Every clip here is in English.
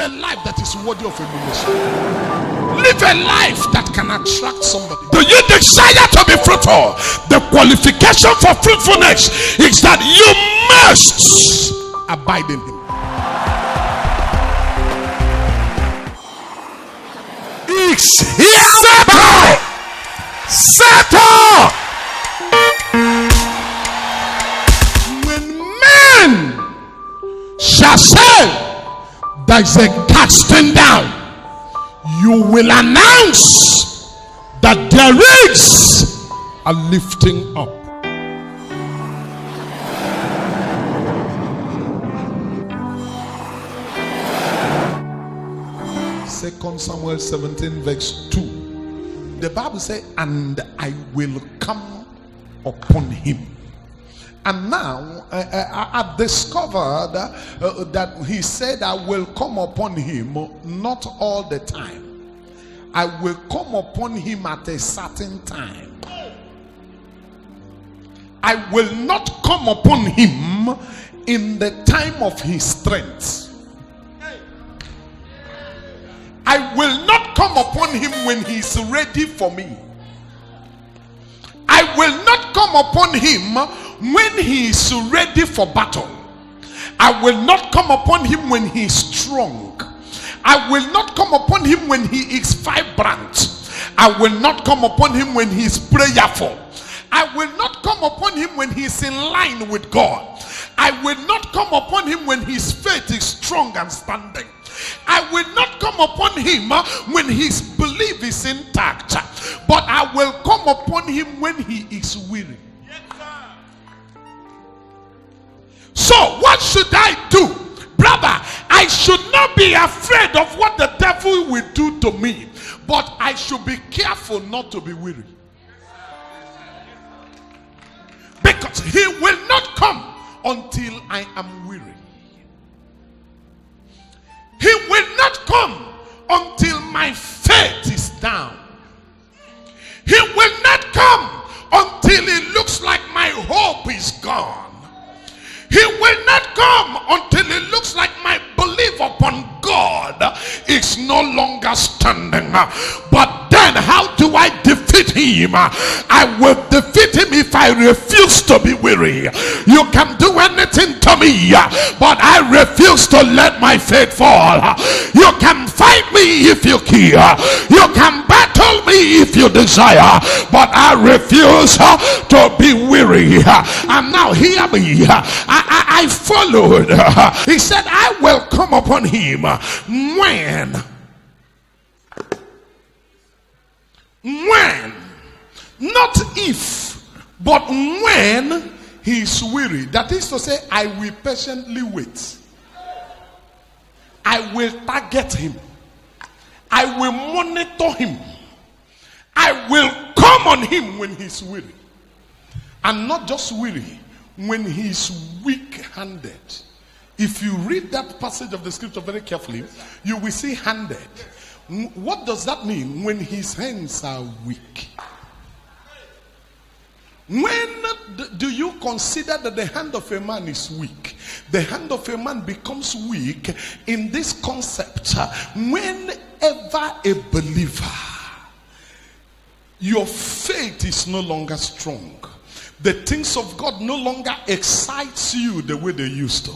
a life that is worthy of emulation. Live a life that can attract somebody. Do you desire to be fruitful? The qualification for fruitfulness is that you must abide in him. Settle. When men shall say there is a casting down, you will announce that there is a lifting up. Second Samuel 17 verse 2. The Bible says, and I will come upon him. And now I discovered that he said, I will come upon him, not all the time. I will come upon him at a certain time. I will not come upon him in the time of his strength. I will not come upon him when he's ready for me. I will not come upon him when he is ready for battle. I will not come upon him when he is strong. I will not come upon him when he is vibrant. I will not come upon him when he is prayerful. I will not come upon him when he is in line with God. I will not come upon him when his faith is strong and standing. I will not come upon him when his belief is intact, but I will come upon him when he is weary. Yes, so what should I do? Brother, I should not be afraid of what the devil will do to me, but I should be careful not to be weary. Because he will not come until I am weary. He will not come until my faith is down. He will not come until it looks like my hope is gone. He will not come until it looks like my belief upon God is no longer standing. But then how do I defeat him? I will defeat him if I refuse to be weary. You can do anything to me, but I refuse to let my faith fall. You can fight me if you care. You can battle me if you desire, but I refuse to be weary. And now hear me. I followed. He said, I will come upon him when, not if, but when he is weary. That is to say, I will patiently wait. I will target him. I will monitor him. I will come on him when he's weary. And not just weary, when he's weak-handed. If you read that passage of the scripture very carefully, you will see handed. What does that mean? When his hands are weak. When do you consider that the hand of a man is weak? The hand of a man becomes weak in this concept. Whenever a believer, your faith is no longer strong. The things of God no longer excites you the way they used to.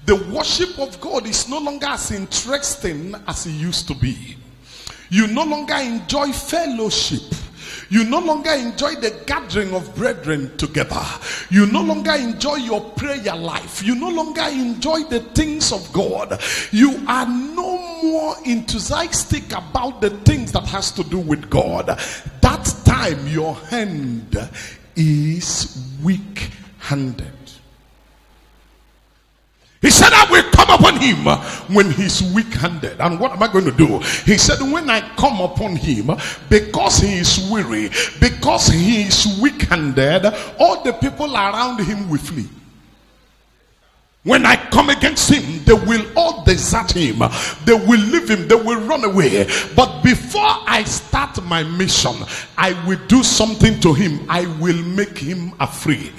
The worship of God is no longer as interesting as it used to be. You no longer enjoy fellowship. You no longer enjoy the gathering of brethren together. You no longer enjoy your prayer life. You no longer enjoy the things of God. You are no more enthusiastic about the things that has to do with God. That time your hand is weak-handed. He said, I will come upon him when he's weak-handed. And what am I going to do? He said, when I come upon him, because he is weary, because he is weak-handed, all the people around him will flee. When I come against him, they will all desert him. They will leave him. They will run away. But before I start my mission, I will do something to him. I will make him afraid.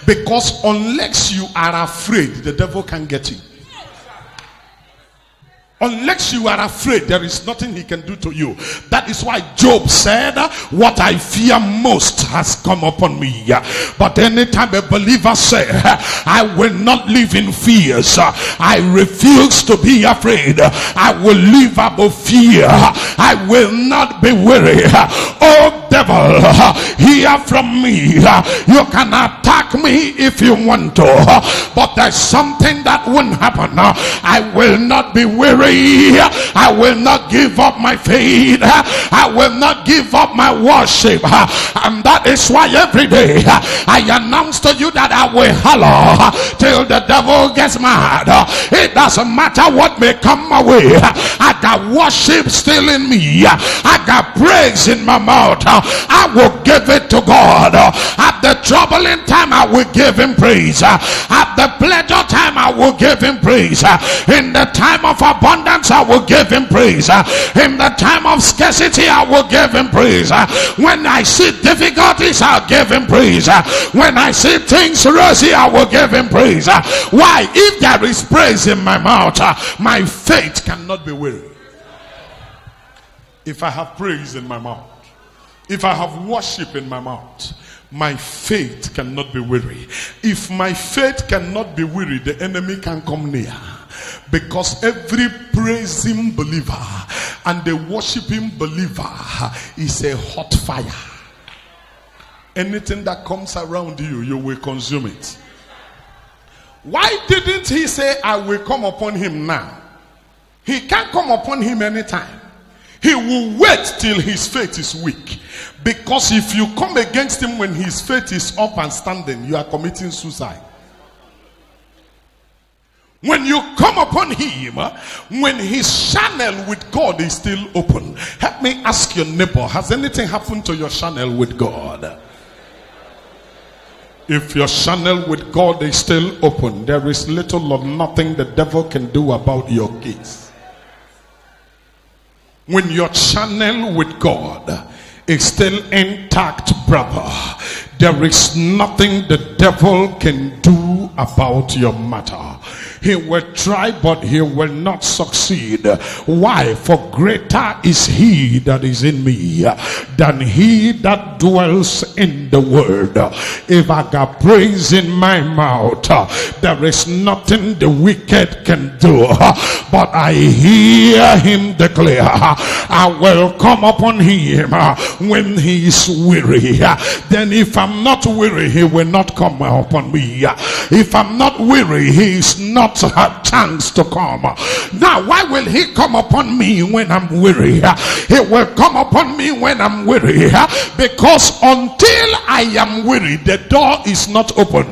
Because unless you are afraid, the devil can't get you. Unless you are afraid, there is nothing he can do to you. That is why Job said, what I fear most has come upon me. But anytime a believer says, I will not live in fears, I refuse to be afraid, I will live above fear, I will not be weary. Oh devil, hear from me. You can attack me if you want to, but there's something that won't happen. I will not be weary. I will not give up my faith. I will not give up my worship. And that is why every day I announce to you that I will holler till the devil gets mad. It doesn't matter what may come my way. I got worship still in me. I got praise in my mouth. I will give it to God. At the troubling time, I will give him praise. At the pleasure time, I will give him praise. In the time of abundance, I will give him praise. In the time of scarcity, I will give him praise. When I see difficulties, I'll give him praise. When I see things rosy, I will give him praise. Why? If there is praise in my mouth, my faith cannot be weary. If I have praise in my mouth, if I have worship in my mouth, my faith cannot be weary. If my faith cannot be weary, the enemy can come near. Because every praising believer and the worshiping believer is a hot fire. Anything that comes around you, you will consume it. Why didn't he say, I will come upon him now? He can't come upon him anytime. He will wait till his faith is weak. Because if you come against him when his faith is up and standing, you are committing suicide. When you come upon him, when his channel with God is still open. Help me ask your neighbor, has anything happened to your channel with God? If your channel with God is still open, there is little or nothing the devil can do about your case. When your channel with God is still intact, brother, there is nothing the devil can do about your matter. He will try, but he will not succeed. Why? For greater is he that is in me than he that dwells in the world. If I got praise in my mouth, there is nothing the wicked can do. But I hear him declare, I will come upon him when he is weary. Then if I'm not weary, he will not come upon me. If I'm not weary, he is not a chance to come. Now why will he come upon me when I'm weary? He will come upon me when I'm weary, because until I am weary, the door is not open.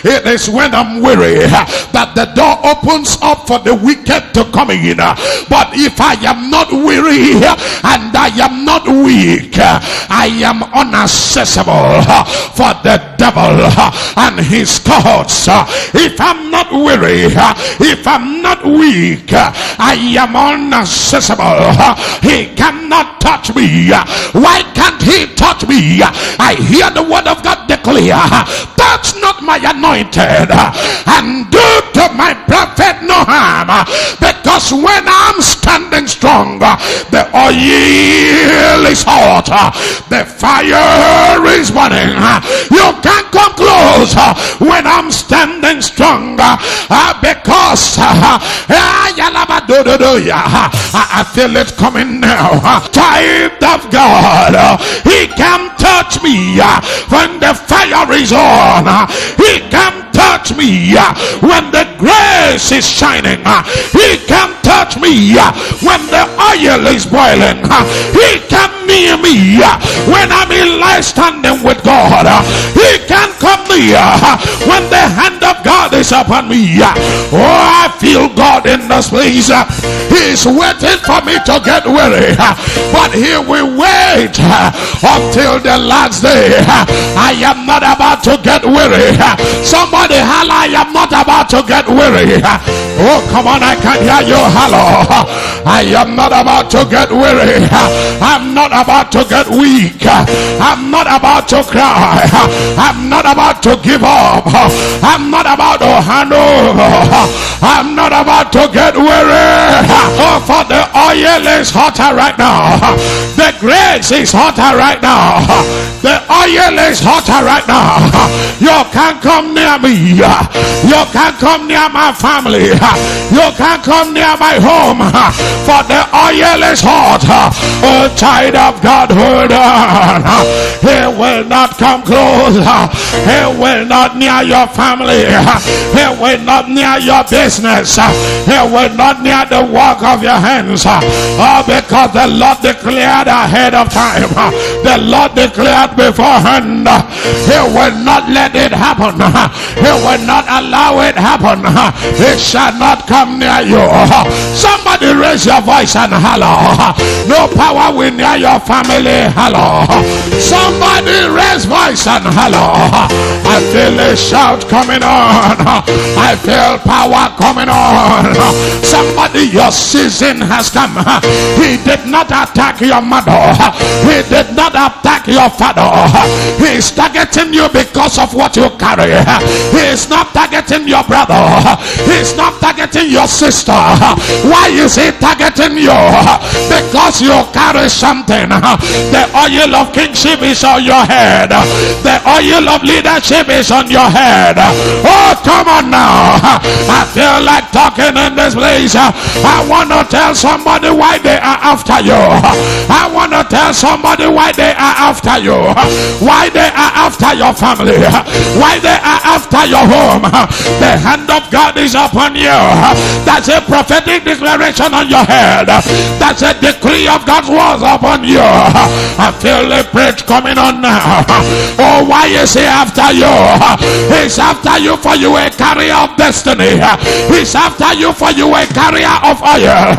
It is when I'm weary that the door opens up for the wicked to come in. But if I am not weary and I am not weak, I am unaccessible for the devil and his cohorts. If I'm not weary, if I'm not weak, I am unaccessible. He cannot touch me. Why can't he touch me? I hear the word of God declare, touch not my anointed and do to my prophet no harm, because when I'm standing strong, the oil is hot, the fire is burning. You can't come close when I'm standing strong, because I feel it coming now. Child of God, he can touch me when the fire is on. He can touch me when the grace is shining. He can touch me when the oil is boiling. He can near me when I'm in life standing with God. He can come near when the hand of God is upon me. Oh, I feel God in this place. He's waiting for me to get weary, but he will wait until the last day. I am not about to get weary. Somebody holler, I am not about to get weary. Oh, come on, I can hear you holler. I am not about to get weary. I'm not about to get weak. I'm not about to cry. I'm not about to give up. I'm not about to hand over. I'm not about to get weary. Oh, oil is hotter right now. The grace is hotter right now. The oil is hotter right now. You can't come near me. You can't come near my family. You can't come near my home. For the oil is hot. Oh, child of God, hold on. He will not come close. He will not near your family. He will not near your business. He will not near the work of your hands. Oh, because the Lord declared ahead of time. The Lord declared beforehand. He will not let it happen. He will not allow it happen. It shall not come near you. Somebody raise your voice and holler. No power will near your family. Holler. Somebody raise voice and holler. I feel a shout coming on. I feel power coming on. Somebody, your season has come. He did not attack your mother. He did not attack your father. He is targeting you because of what you carry. He is not targeting your brother. He is not targeting your sister. Why is he targeting you? Because you carry something. The oil of kingship is on your head. The oil of leadership is on your head. Oh, come on now. I feel like talking in this place. I want to tell somebody why they are after you. I want to tell somebody why they are after you. Why they are after your family. Why they are after your home. The hand of God is upon you. That's a prophetic declaration on your head. That's a decree of God's words upon you. I feel a preach coming on now. Oh, why is he after you? He's after you for you a carrier of destiny. He's after you for you a carrier of oil.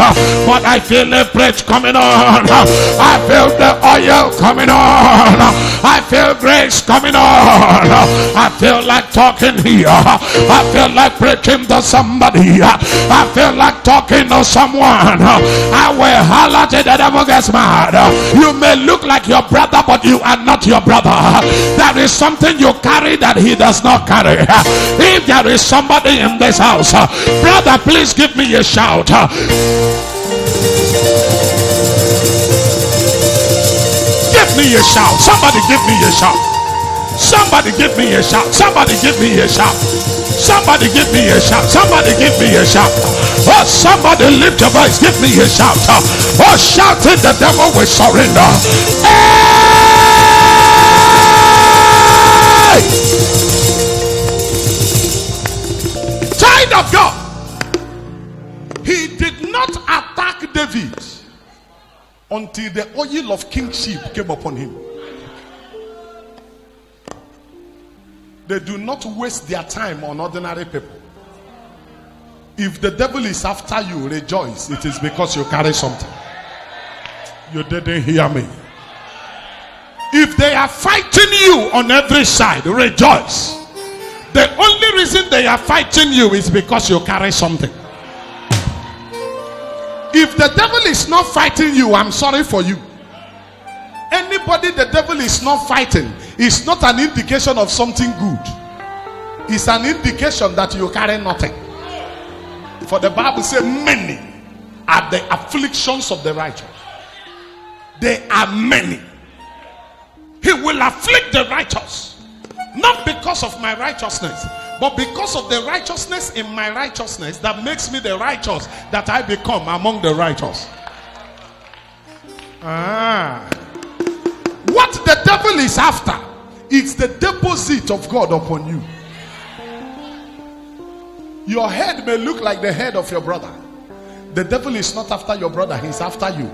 But I feel a preach coming on. I feel the oil coming on. I feel grace coming on. I feel like talking here. I feel like preaching to somebody. I feel like talking to someone. I will holler till the devil gets mad. You may look like your brother, but you are not your brother. There is something you carry that he does not carry. If there is somebody in this house, brother, please give me a shout. Give me a shout. Somebody give me a shout. Somebody give me a shout. Somebody give me a shout. Somebody give me a shout. Somebody give me a shout. Oh, somebody lift your voice. Give me a shout. Oh, shout it. The devil will surrender. Hey! Child of God. He did not attack David until the oil of kingship came upon him. They do not waste their time on ordinary people. If the devil is after you, rejoice. It is because you carry something. You didn't hear me. If they are fighting you on every side, rejoice. The only reason they are fighting you is because you carry something. If the devil is not fighting you, I'm sorry for you. Anybody the devil is not fighting is not an indication of something good. It's an indication that you carry nothing. For the Bible says many are the afflictions of the righteous. They are many. He will afflict the righteous. Not because of my righteousness, but because of the righteousness in my righteousness that makes me the righteous that I become among the righteous. What the devil is after is the deposit of God upon you. Your head may look like the head of your brother. The devil is not after your brother, he's after you.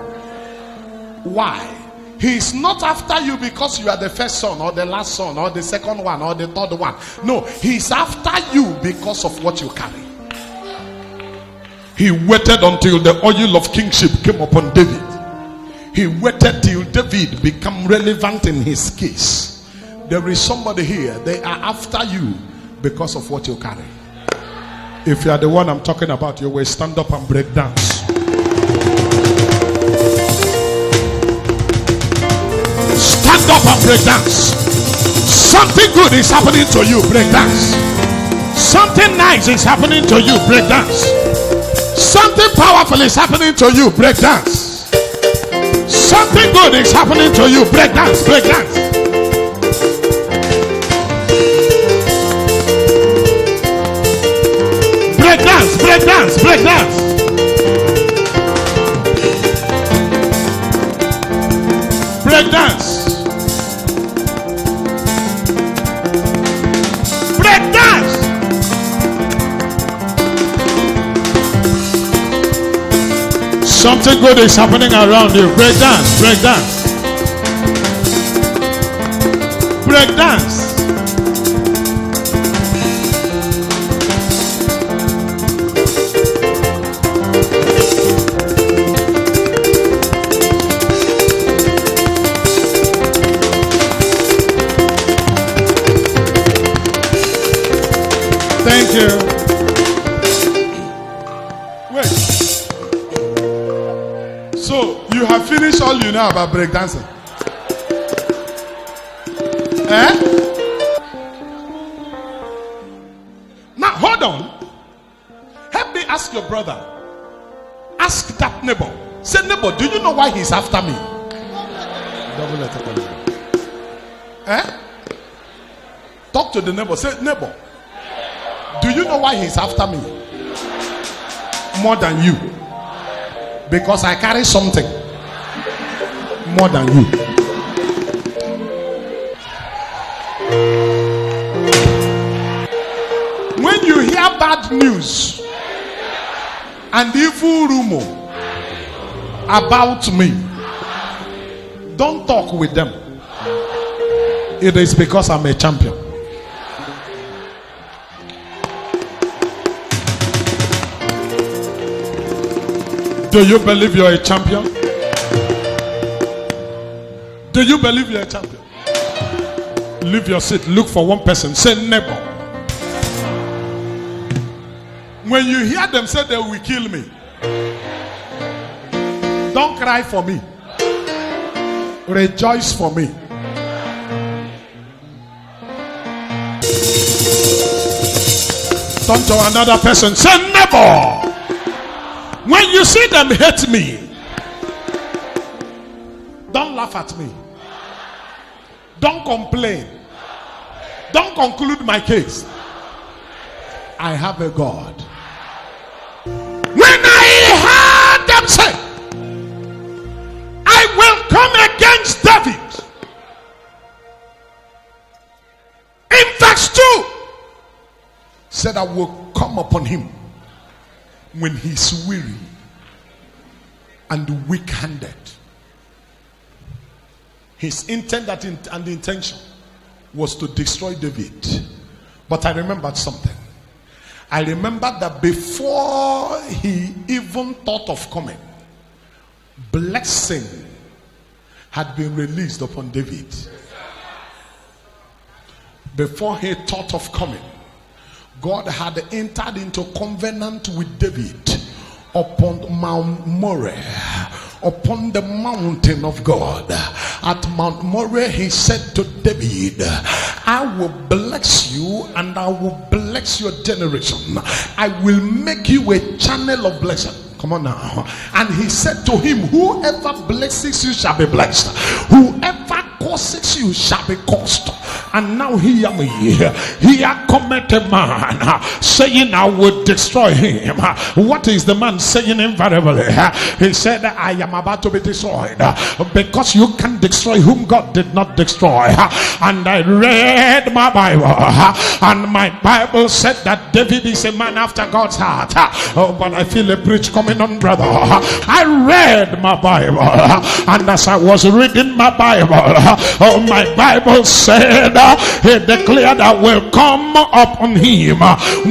Why? He's not after you because you are the first son or the last son or the second one or the third one. No, he's after you because of what you carry. He waited until the oil of kingship came upon David. He waited till David became relevant in his case. There is somebody here, they are after you because of what you carry. If you are the one I'm talking about, you will stand up and break dance. Stand up and break dance. Something good is happening to you, break dance. Something nice is happening to you, break dance. Something powerful is happening to you, break dance. Something good is happening to you. Break dance, break dance. Break dance, break dance, break dance. Break dance. Break dance. Something good is happening around you. Break dance, break dance. Break dance. Thank you. Wait. So you have finished all you know about breakdancing? Eh? Now hold on. Help me ask your brother. Ask that neighbor. Say, neighbor, do you know why he's after me? Double letter. Eh? Talk to the neighbor. Say, neighbor, do you know why he's after me? More than you. Because I carry something more than you. When you hear bad news and evil rumor about me, don't talk with them. It is because I'm a champion. Do you believe you're a champion? Do you believe you're a champion? Leave your seat. Look for one person. Say, neighbor. When you hear them say they will kill me, don't cry for me. Rejoice for me. Turn to another person. Say, neighbor. When you see them hate me, don't laugh at me. Don't complain. Don't conclude my case. I have a God. When I heard them say, I will come against David. In verse 2, said, I will come upon him when he's weary and weak-handed. His intent and intention was to destroy David. But I remembered something. I remembered that before he even thought of coming, blessing had been released upon David. Before he thought of coming, God had entered into covenant with David upon Mount Moriah, upon the mountain of God. At Mount Moriah, he said to David, I will bless you and I will bless your generation. I will make you a channel of blessing. Come on now. And he said to him, whoever blesses you shall be blessed. Whoever curses you shall be cursed. And now hear me. Here cometh a man saying, I will destroy him. What is the man saying invariably? He said, I am about to be destroyed because you can destroy whom God did not destroy. And I read my Bible, and my Bible said that David is a man after God's heart. Oh, but I feel a preach coming on, brother. I read my Bible, and as I was reading my Bible, oh, my Bible said, he declared, I will come upon him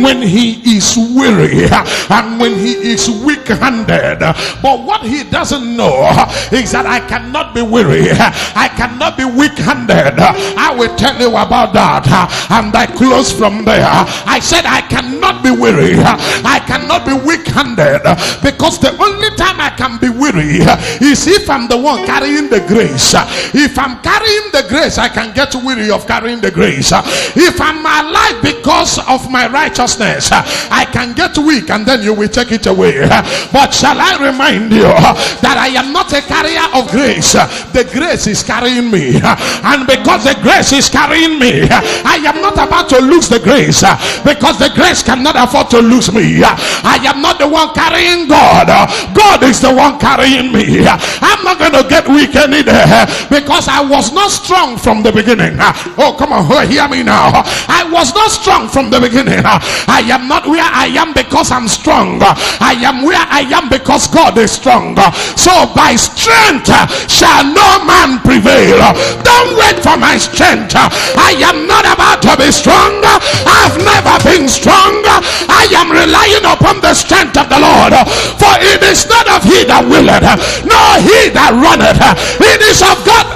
when he is weary and when he is weak-handed. But what he doesn't know is that I cannot be weary, I cannot be weak-handed. I will tell you about that, and I close from there. I said I cannot be weary, I cannot be weak-handed, because the only time I can be weary weary is if I'm the one carrying the grace. If I'm carrying the grace, I can get weary of carrying the grace. If I'm alive because of my righteousness, I can get weak and then you will take it away. But shall I remind you that I am not a carrier of grace. The grace is carrying me, and because the grace is carrying me, I am not about to lose the grace, because the grace cannot afford to lose me. I am not the one carrying God. God is the one carrying me. I'm not going to get weak any day because I was not strong from the beginning. Oh, come on, hear me now. I was not strong from the beginning. I am not where I am because I'm strong. I am where I am because God is strong. So by strength shall no man prevail. Don't wait for my strength. I am not about to be strong. I've never been strong. I am relying upon the strength of the Lord. For it is not of he that willeth, nor he that runneth. It is of God.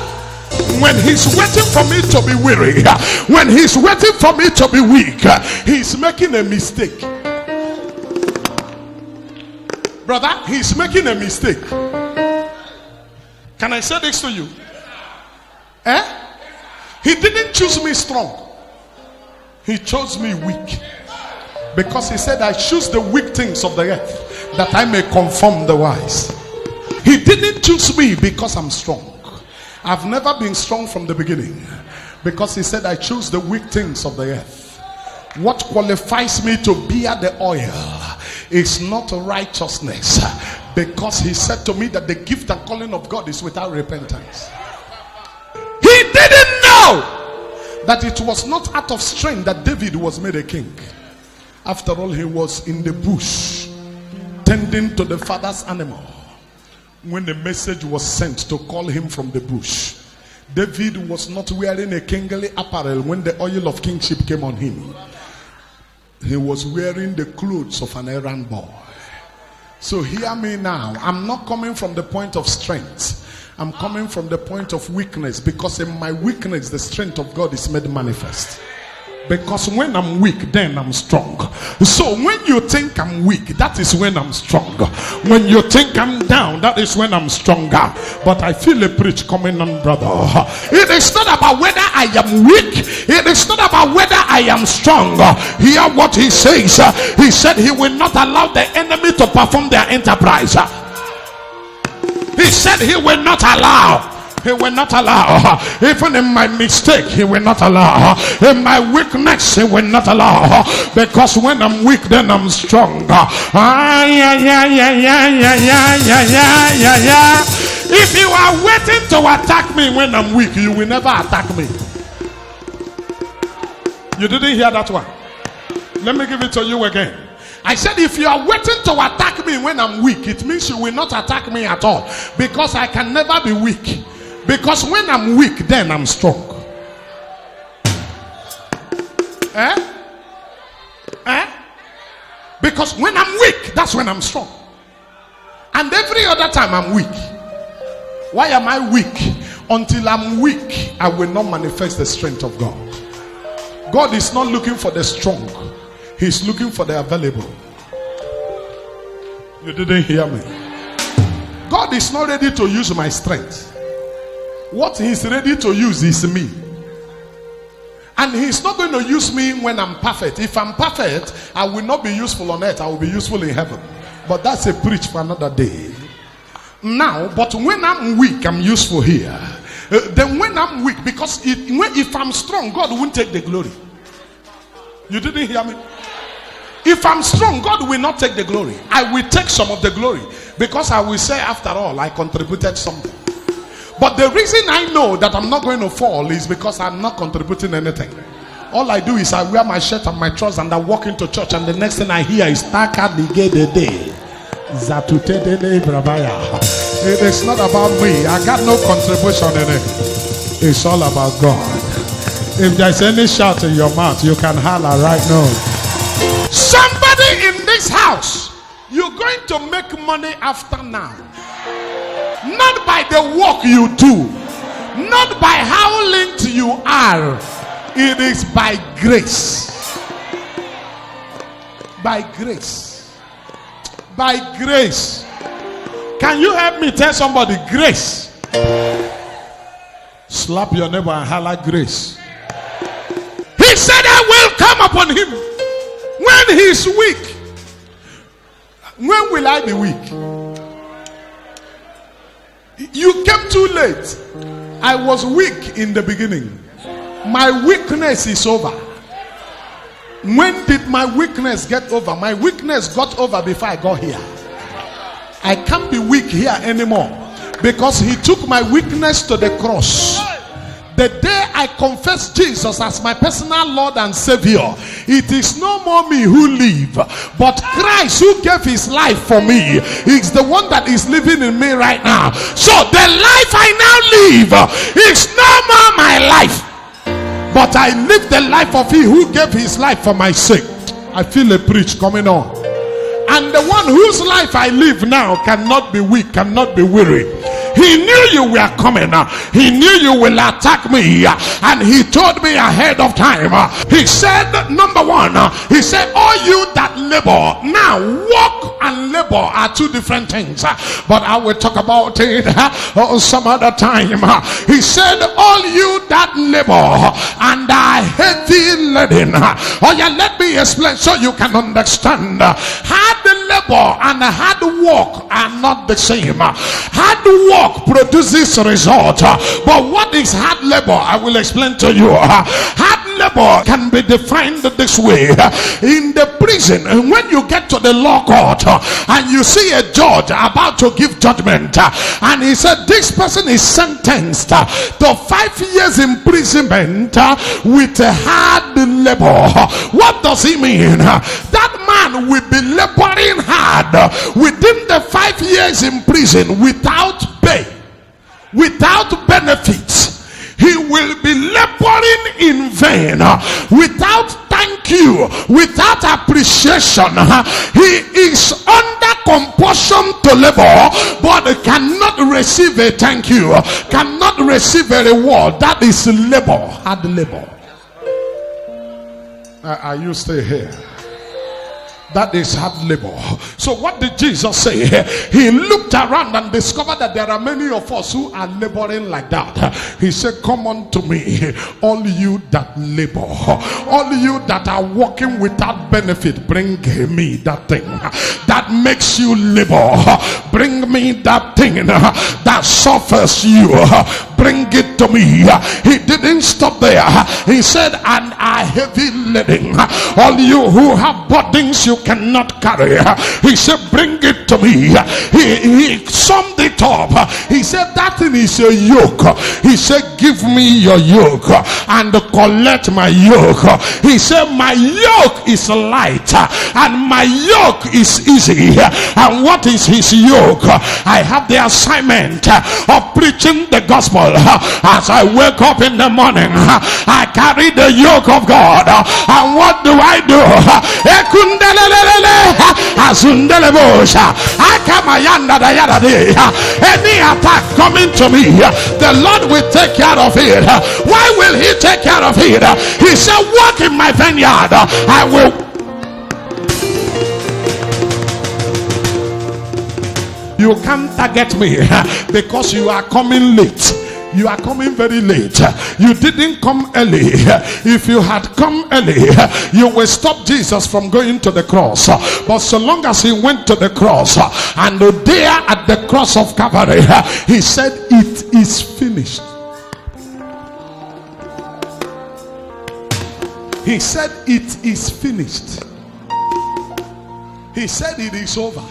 When he's waiting for me to be weary, when he's waiting for me to be weak, he's making a mistake. Brother, he's making a mistake. Can I say this to you? He didn't choose me strong. He chose me weak. Because he said, I choose the weak things of the earth that I may conform the wise. He didn't choose me because I'm strong. I've never been strong from the beginning. Because he said, I choose the weak things of the earth. What qualifies me to bear the oil is not righteousness. Because he said to me that the gift and calling of God is without repentance. He didn't know that it was not out of strength that David was made a king. After all, he was in the bush tending to the father's animal when the message was sent to call him from the bush. David was not wearing a kingly apparel when the oil of kingship came on him. He was wearing the clothes of an errand boy. So hear me now. I'm not coming from the point of strength. I'm coming from the point of weakness, because in my weakness the strength of God is made manifest. Because when I'm weak, then I'm strong. So when you think I'm weak, that is when I'm strong. When you think I'm down, that is when I'm stronger. But I feel a preach coming on, brother. It is not about whether I am weak. It is not about whether I am strong. Hear what he says. He said he will not allow the enemy to perform their enterprise. He said he will not allow. He will not allow. Even in my mistake, he will not allow. In my weakness, he will not allow. Because when I'm weak, then I'm strong. If you are waiting to attack me when I'm weak, you will never attack me. You didn't hear that one? Let me give it to you again. I said, if you are waiting to attack me when I'm weak, it means you will not attack me at all. Because I can never be weak. Because when I'm weak, then I'm strong. Because when I'm weak, that's when I'm strong. And every other time I'm weak. Why am I weak? Until I'm weak, I will not manifest the strength of God. God is not looking for the strong. He's looking for the available. You didn't hear me. God is not ready to use my strength. What he's ready to use is me. And he's not going to use me when I'm perfect. If I'm perfect, I will not be useful on earth. I will be useful in heaven. But that's a preach for another day. Now, but when I'm weak, I'm useful here. Then when I'm weak, because if I'm strong, God won't take the glory. You didn't hear me? If I'm strong, God will not take the glory. I will take some of the glory. Because I will say, after all, I contributed something. But the reason I know that I'm not going to fall is because I'm not contributing anything. All I do is I wear my shirt and my trousers and I walk into church, and the next thing I hear is Taka Digedede. It is not about me. I got no contribution in it. It's all about God. If there's any shout in your mouth, you can holler right now. Somebody in this house, you're going to make money after now. Not by the work you do, not by how linked you are. It is by grace. By grace. By grace. Can you help me tell somebody grace? Slap your neighbor and holler grace. He said, I will come upon him when he's weak. When will I be weak? You came too late. I was weak in the beginning. My weakness is over. When did my weakness get over? My weakness got over before I got here. I can't be weak here anymore because he took my weakness to the cross. The day I confess Jesus as my personal Lord and Savior, it is no more me who live, but Christ who gave his life for me. He's the one that is living in me right now. So the life I now live is no more my life, but I live the life of he who gave his life for my sake. I feel a preach coming on. And the one whose life I live now cannot be weak, cannot be weary. He knew you were coming. He knew you will attack me. And he told me ahead of time. He said, number one, he said, all you that labor. Now, work and labor are two different things. But I will talk about it some other time. He said, all you that labor and are heavy laden. Oh yeah, let me explain so you can understand. Hard labor and hard work are not the same. Hard work produces result, but what is hard labor? I will explain to you. Hard labor can be defined this way. In the prison, and when you get to the law court and you see a judge about to give judgment, and he said this person is sentenced to 5 years imprisonment with hard labor. What does he mean? That man will be laboring hard within the 5 years in prison without pay, without benefits. He will be laboring in vain, without thank you, without appreciation. He is under compulsion to labor, but cannot receive a thank you, cannot receive a reward. That is labor, hard labor. Are you still here? That is hard labor. So what did Jesus say? He looked around and discovered that there are many of us who are laboring like that. He said, come unto me, all you that labor, all you that are working without benefit, bring me that thing that makes you labor. Bring me that thing that suffers you. Bring it to me. He didn't stop there. He said, and are heavy laden, all you who have burdens you cannot carry. He said, bring it to me. He summed it up. He said, that thing is a yoke. He said, give me your yoke and collect my yoke. He said, my yoke is light and my yoke is easy. And what is his yoke? I have the assignment of preaching the gospel. As I wake up in the morning, I carry the yoke of God. And what do? Any attack coming to me, the Lord will take care of it. Why will he take care of it? He said, walk in my vineyard. I will. You can't target me because you are coming late. You are coming very late. You didn't come early. If you had come early, you will stop Jesus from going to the cross. But so long as he went to the cross, and there at the cross of Calvary, he said, it is finished. He said, it is finished. He said, it is over.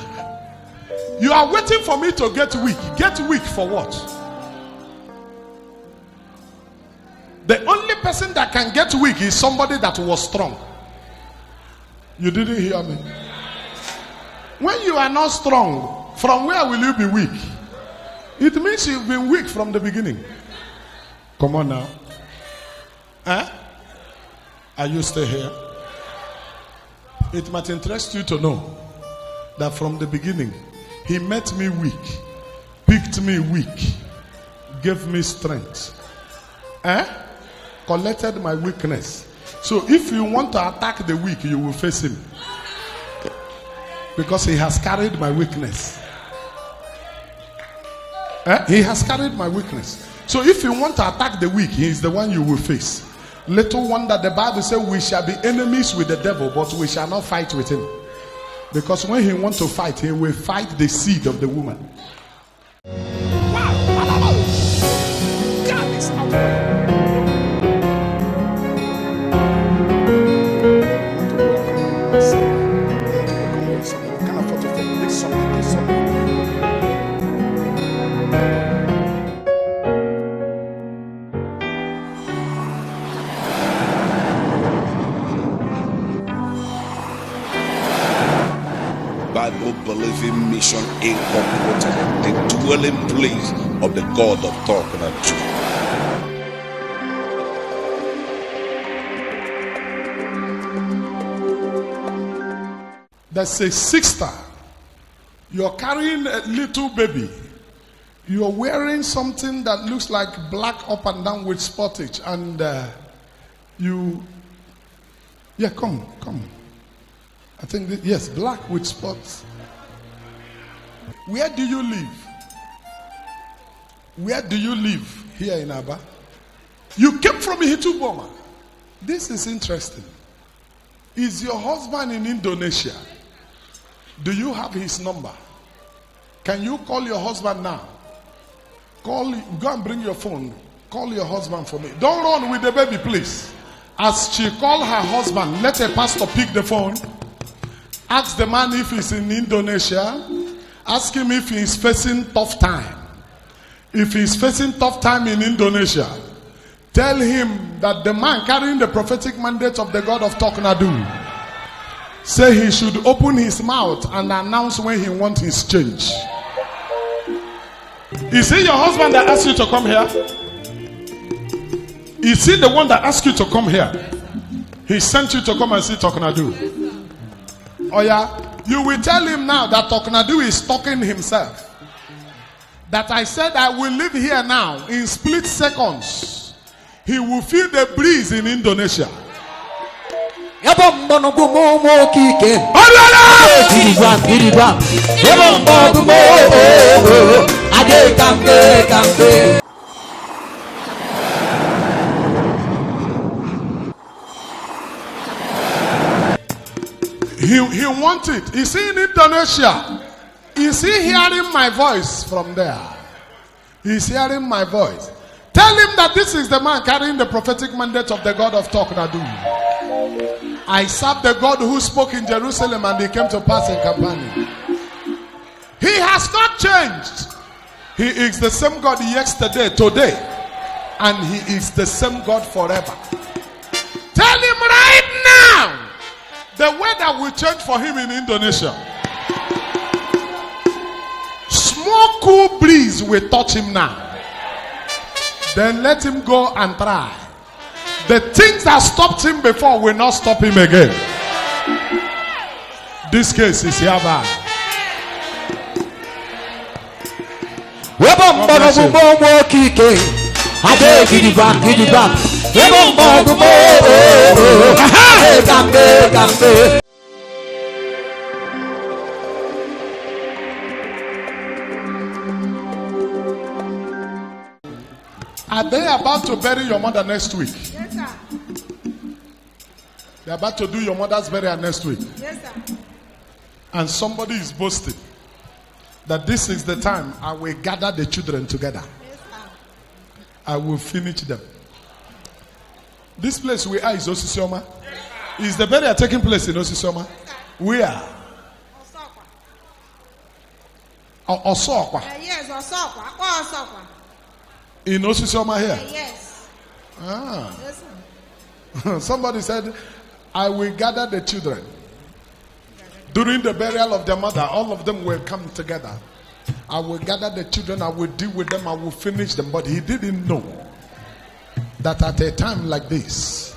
You are waiting for me to get weak. Get weak for what? The only person that can get weak is somebody that was strong. You didn't hear me. When you are not strong, from where will you be weak? It means you've been weak from the beginning. Come on now. Huh? Are you still here? It might interest you to know that from the beginning, he met me weak, picked me weak, gave me strength, collected my weakness. So if you want to attack the weak, you will face him, because he has carried my weakness. He has carried my weakness. So if you want to attack the weak, he is the one you will face. Little wonder the Bible says we shall be enemies with the devil, but we shall not fight with him. Because when he wants to fight, he will fight the seed of the woman. God is Bible-believing mission incorporated, the dwelling place of the God of Talknado. There's a sister. You're carrying a little baby. You're wearing something that looks like black up and down with spottage, and come. I think yes, black with spots. Where do you live? Where do you live here in Aba? You came from Hituboma. This is interesting. Is your husband in Indonesia? Do you have his number? Can you call your husband now? Go and bring your phone. Call your husband for me. Don't run with the baby, please. As she called her husband, let a pastor pick the phone. Ask the man if he's in Indonesia. Ask him if he's facing tough time. If he's facing tough time in Indonesia, tell him that the man carrying the prophetic mandate of the God of Talknado say he should open his mouth and announce when he wants his change. Is it your husband that asked you to come here? Is he the one that asked you to come here? He sent you to come and see Talknado. Oh yeah, you will tell him now that Talknado is talking himself. That I said I will live here now in split seconds. He will feel the breeze in Indonesia. He wants it. Is he in Indonesia? Is he hearing my voice from there? He's hearing my voice. Tell him that this is the man carrying the prophetic mandate of the God of Talknado. I serve the God who spoke in Jerusalem and he came to pass in Capernaum. He has not changed. He is the same God yesterday, today, and he is the same God forever. Tell him right now the weather will change for him in Indonesia. Small cool breeze will touch him now. Then let him go and try. The things that stopped him before will not stop him again. This case is hereby. Are they about to bury your mother next week? Yes, sir. They're about to do your mother's burial next week. Yes, sir. And somebody is boasting that this is the time I will gather the children together. Yes, sir. I will finish them. This place we are is Osisioma. Is the burial taking place in Osisioma? Where? Osokwa. Yes, Osokwa. Osokwa. In Osisioma here? Yes. Ah. Yes, Somebody said, I will gather the children. During the burial of their mother, all of them will come together. I will gather the children, I will deal with them, I will finish them. But he didn't know that at a time like this,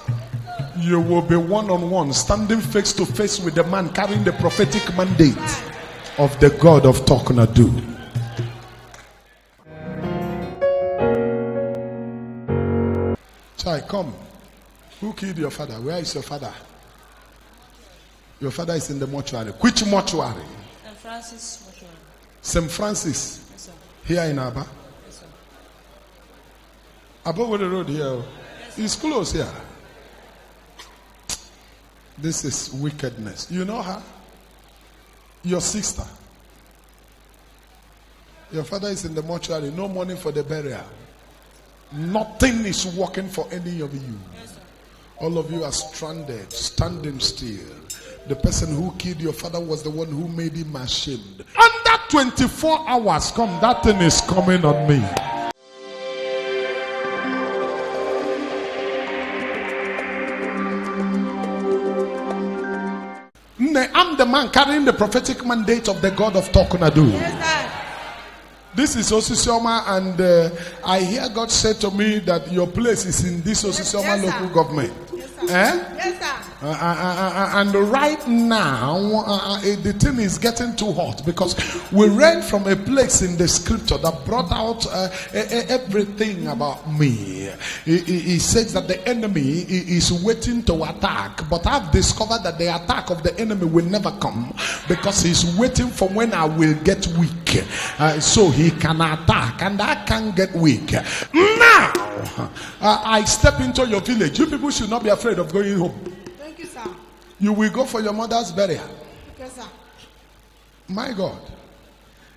you will be one-on-one, standing face to face with the man carrying the prophetic mandate of the God of Talknado. Child, come. Who killed your father? Where is your father? Your father is in the mortuary. Which mortuary? St. Francis mortuary. St. Francis. Yes, sir. Here in Aba. Above the road here. It's close here. This is wickedness. You know her? Your sister. Your father is in the mortuary. No money for the burial. Nothing is working for any of you. All of you are stranded, standing still. The person who killed your father was the one who made him ashamed. Under 24 hours, that thing is coming on me. I'm the man carrying the prophetic mandate of the God of Talknado. Yes, sir. This is Osisioma, and I hear God say to me that your place is in this Osisioma local government. Yes, sir. Yes, sir. And right now, the thing is getting too hot because we read from a place in the scripture that brought out everything about me. He says that the enemy is waiting to attack, but I've discovered that the attack of the enemy will never come because he's waiting for when I will get weak, so he can attack, and I can't get weak. Now, I step into your village. You people should not be afraid of going home. Thank you, sir. You will go for your mother's burial. Yes, sir. My God.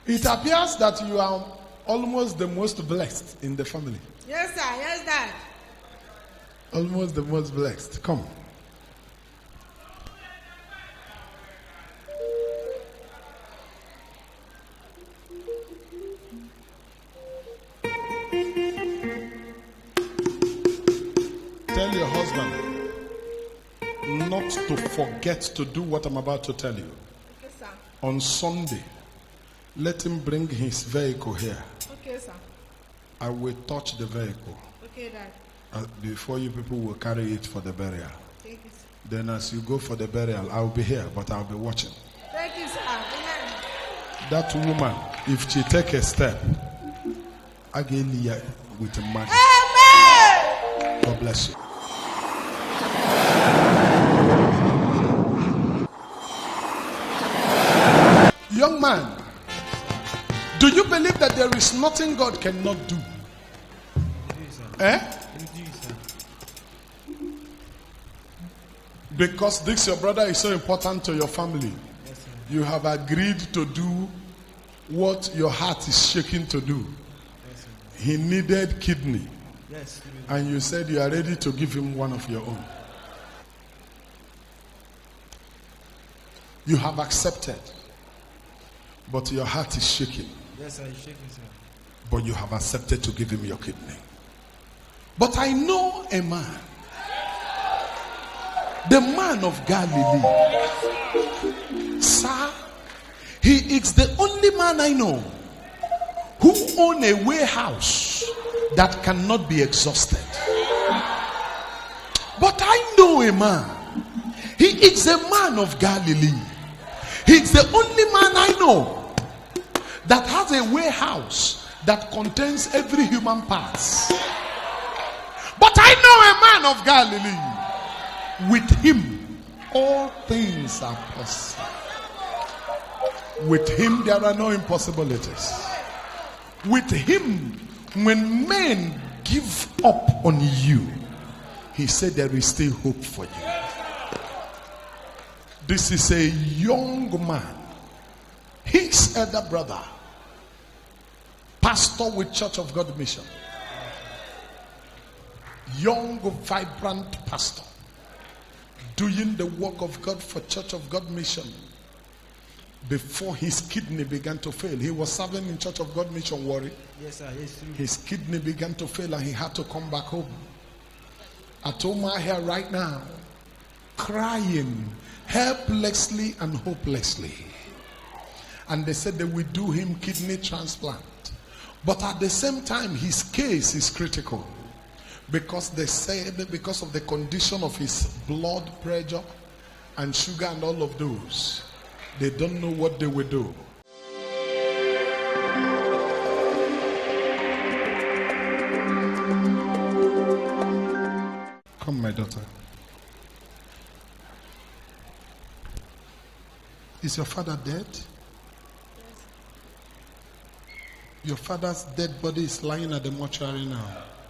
It appears that you are almost the most blessed in the family. Yes, sir. Yes, Dad. Almost the most blessed. Come. Tell your husband not to forget to do what I'm about to tell you. Okay, sir. On Sunday, let him bring his vehicle here. Okay, sir. I will touch the vehicle. Okay, Dad. Before you people will carry it for the burial. Thank you, sir. Then as you go for the burial, I'll be here, but I'll be watching. Thank you, sir. Amen. That woman, if she take a step, I get with magic. Amen. God bless you. Young man, do you believe that there is nothing God cannot do? Because this your brother is so important to your family. You have agreed to do what your heart is shaking to do. He needed kidney. And you said you are ready to give him one of your own. You have accepted. But your heart is shaking. Yes, I shaking, sir. But you have accepted to give him your kidney. But I know a man. The man of Galilee. Sir, he is the only man I know who owns a warehouse that cannot be exhausted. But I know a man. He is a man of Galilee. He is the only man I know that has a warehouse that contains every human part. But I know a man of Galilee. With him, all things are possible. With him, there are no impossibilities. With him, when men give up on you, he said there is still hope for you. This is a young man. His elder brother, pastor with Church of God Mission. Young, vibrant pastor. Doing the work of God for Church of God Mission. Before his kidney began to fail. He was serving in Church of God Mission, Warri. Yes, sir. Yes, true. His kidney began to fail and he had to come back home. I told my hair right now, crying helplessly and hopelessly. And they said they would do him kidney transplant. But at the same time, his case is critical. Because they said because of the condition of his blood pressure and sugar and all of those, they don't know what they will do. Come, my daughter. Is your father dead? Yes. Your father's dead body is lying at the mortuary now.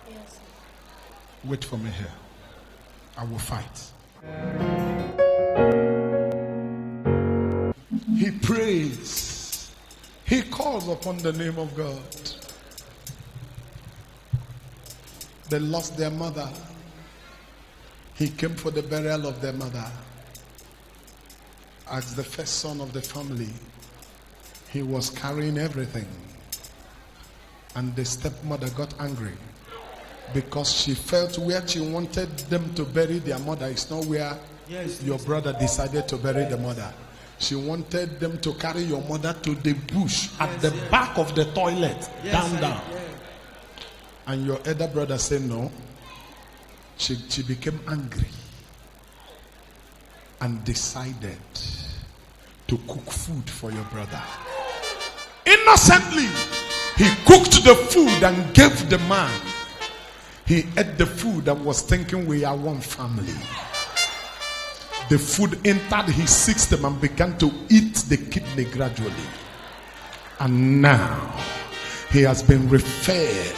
Yes. Wait for me here. I will fight. He prays. He calls upon the name of God. They lost their mother. He came for the burial of their mother. As the first son of the family, he was carrying everything. And the stepmother got angry because she felt where she wanted them to bury their mother is not where your brother decided to bury the mother. She wanted them to carry your mother to the bush at the back of the toilet, down. And your elder brother said no. She became angry and decided to cook food for your brother. Innocently, he cooked the food and gave the man. He ate the food and was thinking, we are one family. The food entered his system and began to eat the kidney gradually. And now he has been referred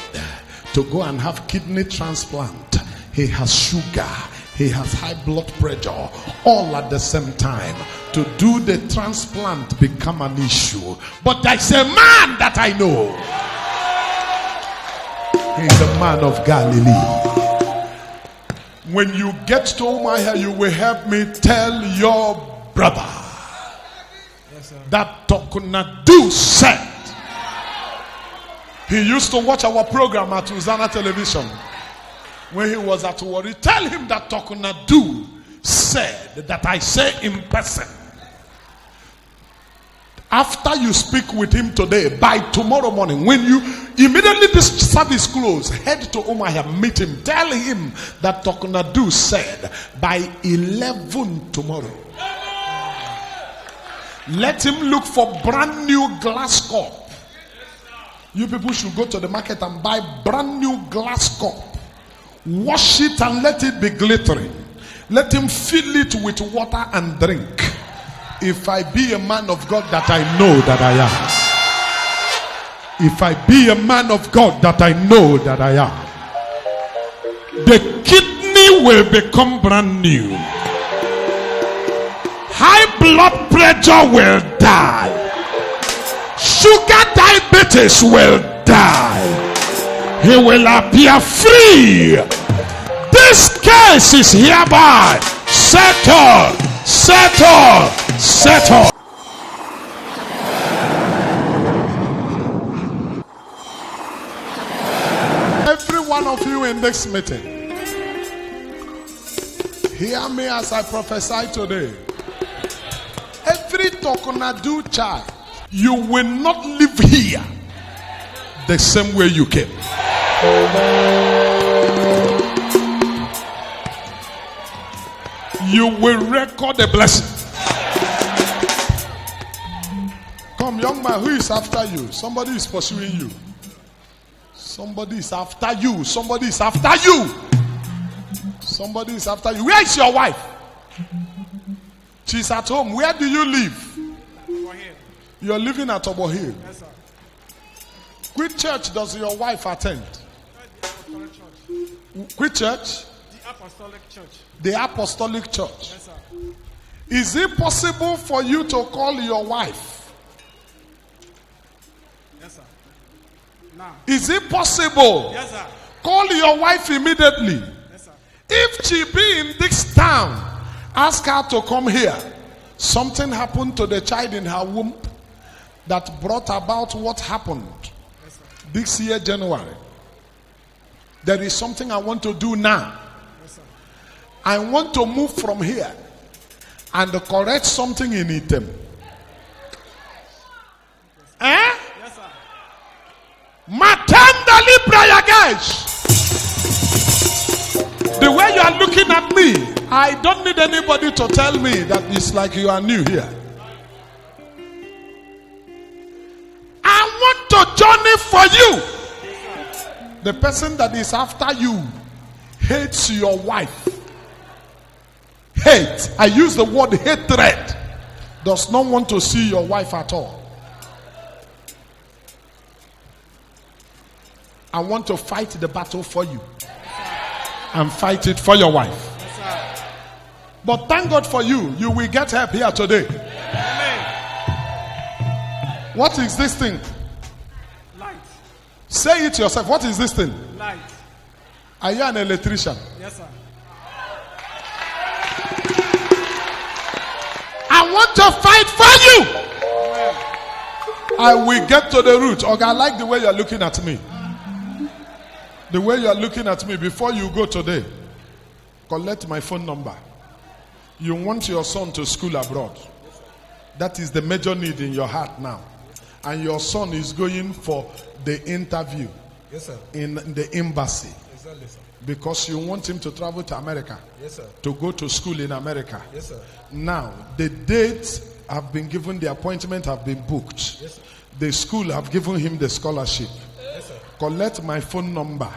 to go and have kidney transplant. He has sugar, he has high blood pressure, all at the same time. To do the transplant become an issue. But there's a man that I know. He's a man of Galilee. When you get to Omaha, you will help me tell your brother that Talknado said. He used to watch our program at Uzana Television. When he was at Warri, tell him that Talknado said that I say in person. After you speak with him today, by tomorrow morning, when you immediately this service close, head to Omaha, meet him, tell him that Talknado said by 11 tomorrow. Let him look for brand new glass cup. You people should go to the market and buy brand new glass cup. Wash it and let it be glittering. Let him fill it with water and drink. If I be a man of God that I know that I am. If I be a man of God that I know that I am. The kidney will become brand new. High blood pressure will die. Sugar diabetes will die. He will appear free. This case is hereby settled. Settle. Every one of you in this meeting, hear me as I prophesy today. Every Talknado child, you will not live here the same way you came. You will record a blessing. Come, young man, who is after you? Somebody is pursuing you. Somebody is after you. Somebody is after you. Somebody is after you. Where is your wife? She's at home. Where do you live? You're living at Obohill. Yes, sir. Which church does your wife attend? Which church? The Apostolic Church. The Apostolic Church. Yes, sir. Is it possible for you to call your wife? Yes, sir. Now. Is it possible? Yes, sir. Call your wife immediately. Yes, sir. If she be in this town, ask her to come here. Something happened to the child in her womb that brought about what happened this year, January. There is something I want to do now. Yes, sir. I want to move from here and correct something in Item. Eh? Yes, sir. Matanda Libra Yagesh. The way you are looking at me, I don't need anybody to tell me that it's like you are new here. I want to journey for you. The person that is after you hates your wife. Hate. I use the word hatred. Does not want to see your wife at all. I want to fight the battle for you. and fight it for your wife. Yes, sir. But thank God for you. You will get help here today. Amen. What is this thing? Light. Say it yourself. What is this thing? Light. Are you an electrician? Yes, sir. I want to fight for you. Amen. I will get to the root. Okay, I like the way you're looking at me. The way you're looking at me before you go today. Collect my phone number. You want your son to school abroad. That is the major need in your heart now. And your son is going for the interview. Yes, sir. In the embassy. Exactly, sir. Because you want him to travel to America. Yes, sir. To go to school in America. Yes, sir. Now, the dates have been given, the appointment have been booked. Yes, sir. The school have given him the scholarship. Yes, sir. Collect my phone number.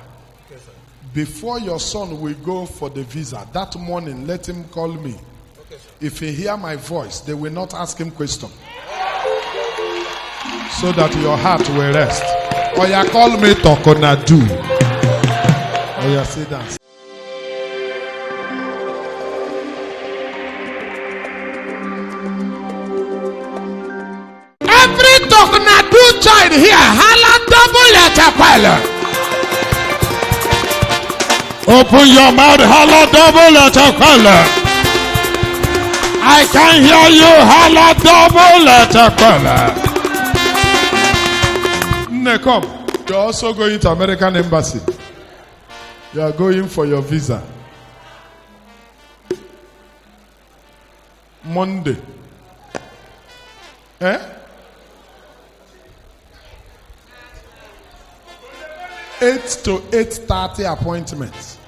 Okay, sir. Before your son will go for the visa, that morning, let him call me. Okay, sir. If he hear my voice, they will not ask him question. So that your heart will rest. Or you call me Talknado. Or you say that. Every Talknado child here, holla double letter pilot. Open your mouth, holla double letter pilot. I can hear you, holla double letter pilot. Come. You're also going to American embassy. You are going for your visa. Monday. 8 to 8:30 appointments.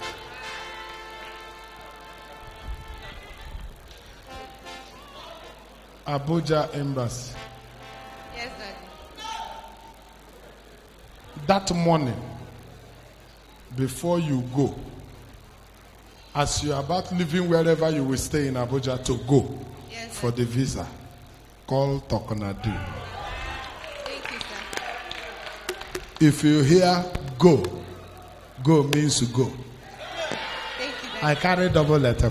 Abuja embassy. Yes, Daddy. That morning, before you go, as you are about leaving wherever you will stay in Abuja to go Yes, for the visa, call Talknado. Thank you, sir. If you hear go, go means to go. Thank you, Daddy. I carry double letter.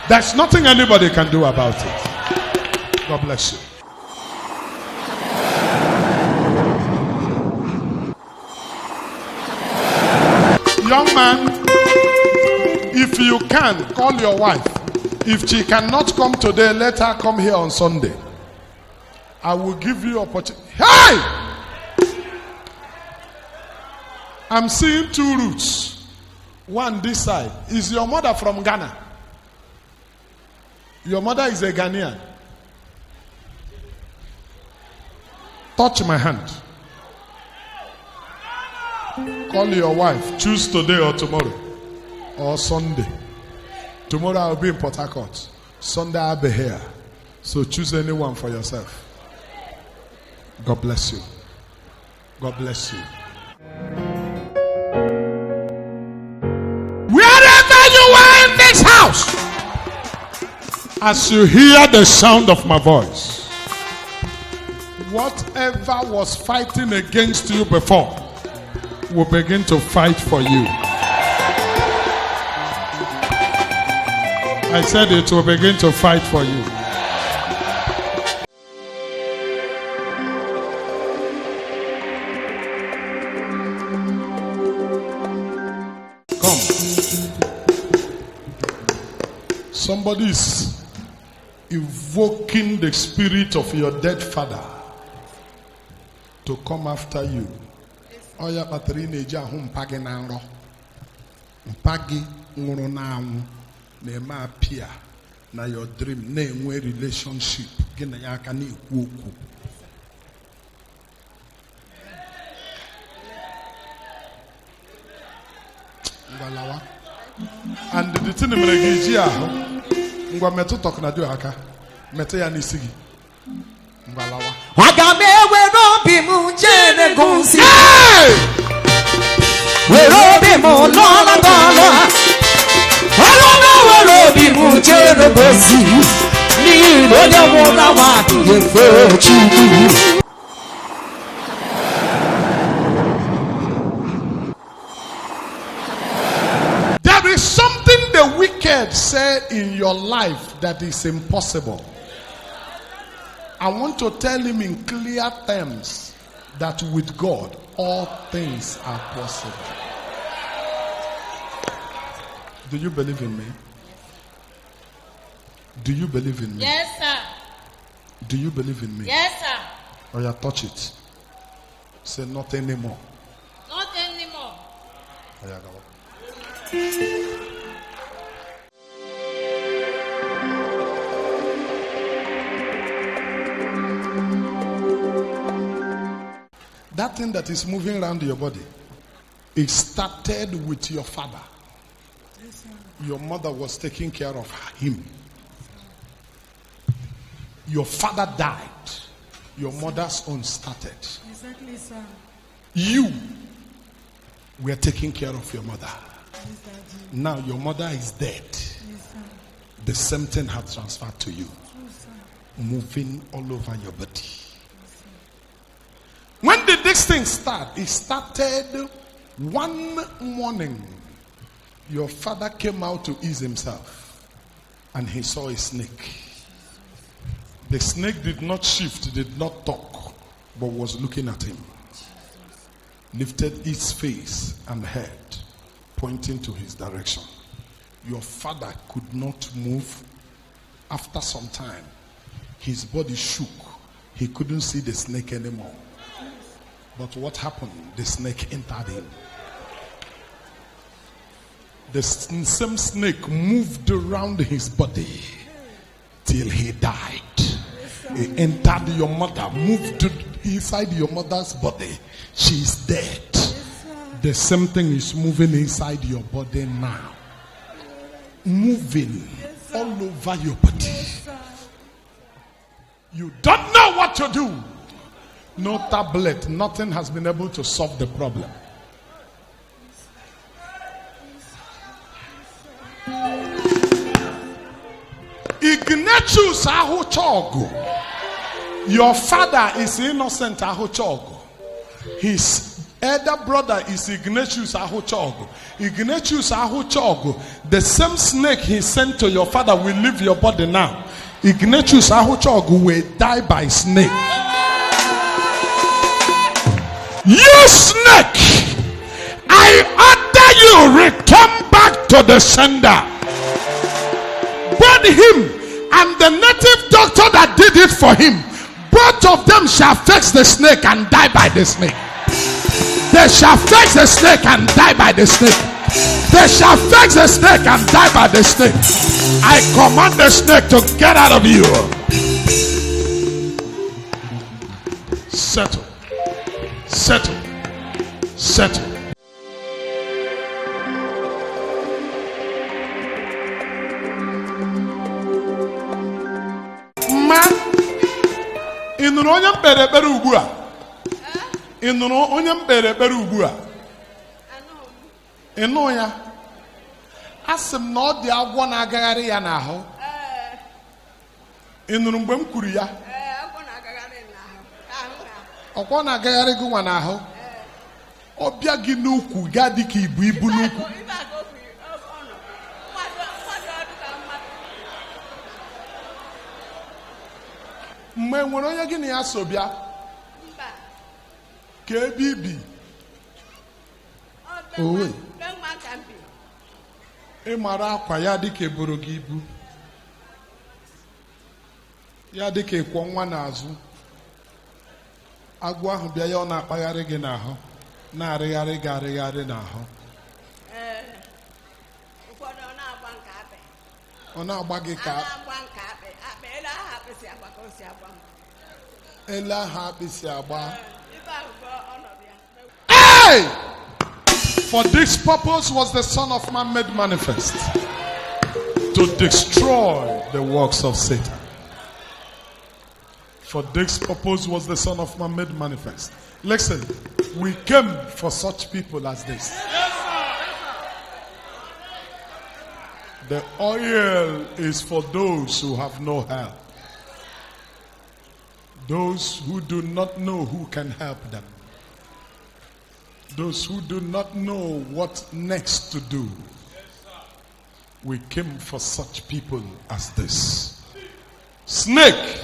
There's nothing anybody can do about it. God bless you. Young man, if you can, call your wife. If she cannot come today, let her come here on Sunday. I will give you opportunity. Hey! I'm seeing 2 roots. One this side. Is your mother from Ghana? Your mother is a Ghanaian. Touch my hand. Call your wife. Choose today or tomorrow. Or Sunday. Tomorrow I'll be in Port Harcourt. Sunday I'll be here. So choose anyone for yourself. God bless you. God bless you. Wherever you are in this house, as you hear the sound of my voice, whatever was fighting against you before will begin to fight for you. I said it will begin to fight for you. Come. Somebody is evoking the spirit of your dead father to come after you. Oya battery na-eji ahụ mpagi na nrọ. Mpagi nwụrụ na anwụ na-eme appear na your dream na-enwe relationship gị na ya aka na-ekwu okwu. Ngwalawa. And the thing mere gị ji ahụ ngwa metụ Talknado aka metụ ya n'isi gị. Ngwalawa. Aga m ewere obi m jere gosi were obi m lọla gọlọ ọlọla were obi m jere gosi n'ihi na onye nwụrụ anwụ adịghị efe Chukwu. There heard say in your life that is impossible, I want to tell him in clear terms that with God, all things are possible. Do you believe in me? Do you believe in me? Yes, sir. Do you believe in me? Yes, sir. Oh, yeah, touch it. Say not anymore. Not anymore. Oh, yeah, go. That thing that is moving around your body, it started with your father. Your mother was taking care of him. Your father died. Your mother's own started. Exactly, sir. You were taking care of your mother. Yes, Daddy. Now your mother is dead. Yes, sir. The same thing has transferred to you. True, sir. Moving all over your body. When did this thing start? It started one morning. Your father came out to ease himself and he saw a snake. The snake did not shift, did not talk, but was looking at him. Lifted its face and head, pointing to his direction. Your father could not move. After some time, his body shook. He couldn't see the snake anymore. But what happened? The snake entered him. The same snake moved around his body till he died. He entered your mother, moved inside your mother's body. She is dead. The same thing is moving inside your body now. Moving all over your body. You don't know what to do. No tablet, nothing has been able to solve the problem. Ignatius Ahuchogo. Your father is innocent Ahuchogo. His elder brother is Ignatius Ahuchogo. Ignatius Ahuchogo, the same snake he sent to your father will leave your body now. Ignatius Ahuchogo will die by snake. You snake, I order you return back to the sender. Both him and the native doctor that did it for him, both of them shall fix the snake and die by the snake. They shall fix the snake and die by the snake. They shall fix the snake and die by the snake. I command the snake to get out of you. Settle. Settle. Settle. Ma, ịnụrụ onye mkpere ekpere ugbu a? Ịnụrụ onye mkpere ekpere ugbu a? Ịnụ ya? Asị m na ọ dị agwọ na-agagharị ya n'ahụ. Ịnụrụ mgbe m kwuru ya? Ọkwọ na-agagharị gị nwa n'ahụ. Ọ bịa gị n'ukwu gaa dị ka ibu n'ukwu. Mgbe nwere onye gị na ya so bịa ka ebe ibi owe ị mara akwa ya dị ka eboro gị ibu ya dị ka ịkwọ nwa n'azụ agwọ ahụ bịa ya ọ na-akpagharị gị n'ahụ na-arịgharị gị arịgharị n'ahụ ọ na-agba gị ka ele ahụ akpịsị agba. Hey! For this purpose was the Son of Man made manifest, to destroy the works of Satan. For this purpose was the Son of Man made manifest. Listen, we came for such people as this. The oil is for those who have no help. Those who do not know who can help them. Those who do not know what next to do. We came for such people as this. Snake.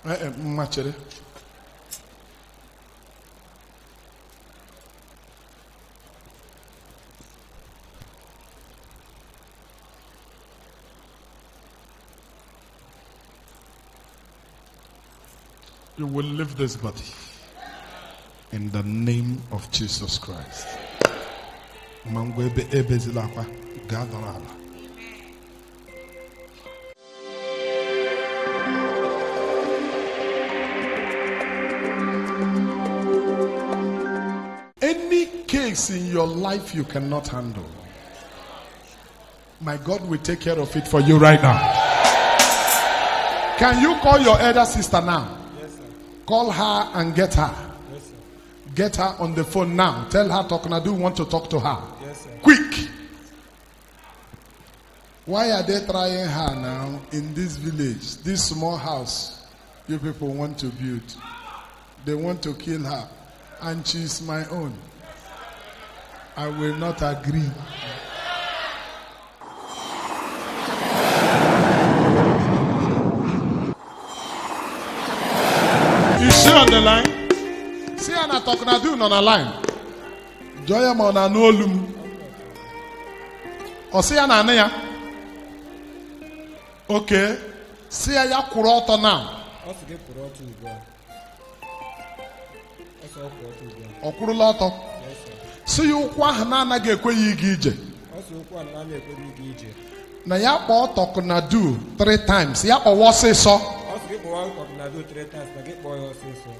Machere. You will leave this body in the name of Jesus Christ. Mangwebe ebezilakwa gadorala. Any case in your life you cannot handle, my God will take care of it for you right now. Can you call your elder sister now? Yes, sir. Call her and get her. Yes, sir. Get her on the phone now. Tell her Talknado want to talk to her. Yes, sir. Quick. Why are they trying her now in this village? This small house you people want to build. They want to kill her. And she's my own. I will not agree. Is she on the line? See Anna Talknado on the line. Joya Mona Nolum. Or see Anna Nea. Okay. See a Yakuroto now. Also get put out to the ground. Also put out to the ground. Okuruloto. Yes, sir. See you kwa Hana gekwe yigije. Also kwa nani ekwe ije. Na ya kpọọ Talknado 3 times. Ya kpọọ ọsịsọ. Also get boy Talknado 3 times. Na get boy also so.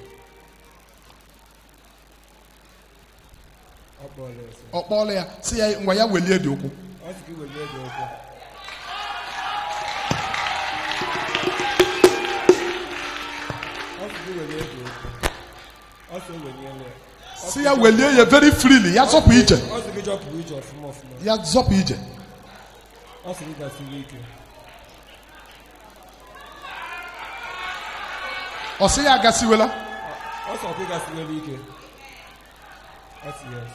Ọkpọọla ya. Si ya ngwa ya welie dị okwu. Also get welie dị okwu. Also get welie dị okwu. Also welie. Si ya welie ya very freely. Ya zọpụ ije. Also get jump ije ọfụma. Ya zọpụ ije. Also get gasị ike. Ọsị ya agasiwela. Also get gasị ike.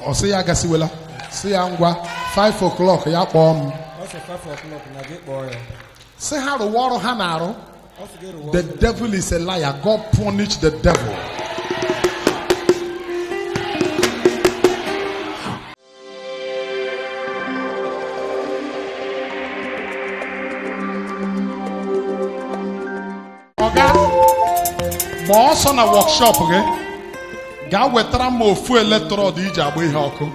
Ọsị ya agasiwela. Si ya ngwa 5 o'clock ya kpọọ m. Also 5 o'clock na gị kpọọ ya. Si ha rụwa ọrụ ha na-arụ. Also get reward. The devil is a liar. God punish the devil. Oga, ma ọsọ na workshop gị gaa wetara m ofu electrode iji agba ihe ọkụ.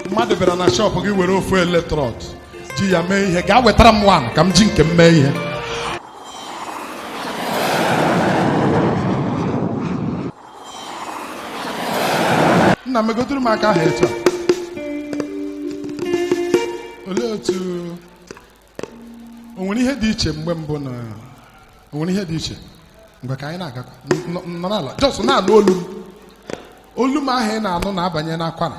Mmadụ bịara na shop gị were ofu electrode ji ya mee ihe. Gaa wetara m one ka m ji nke m mee ihe. Nna m egodoro m aka ahụ etu a. Olee otu o nwere ihe dị iche mgbe mbụ na o nwere ihe dị iche mgbe ka anyị na-agakwa nọ n'ala just na-anụ olu m. Olu m ahụ ị na-anụ na-abanye n'akwara.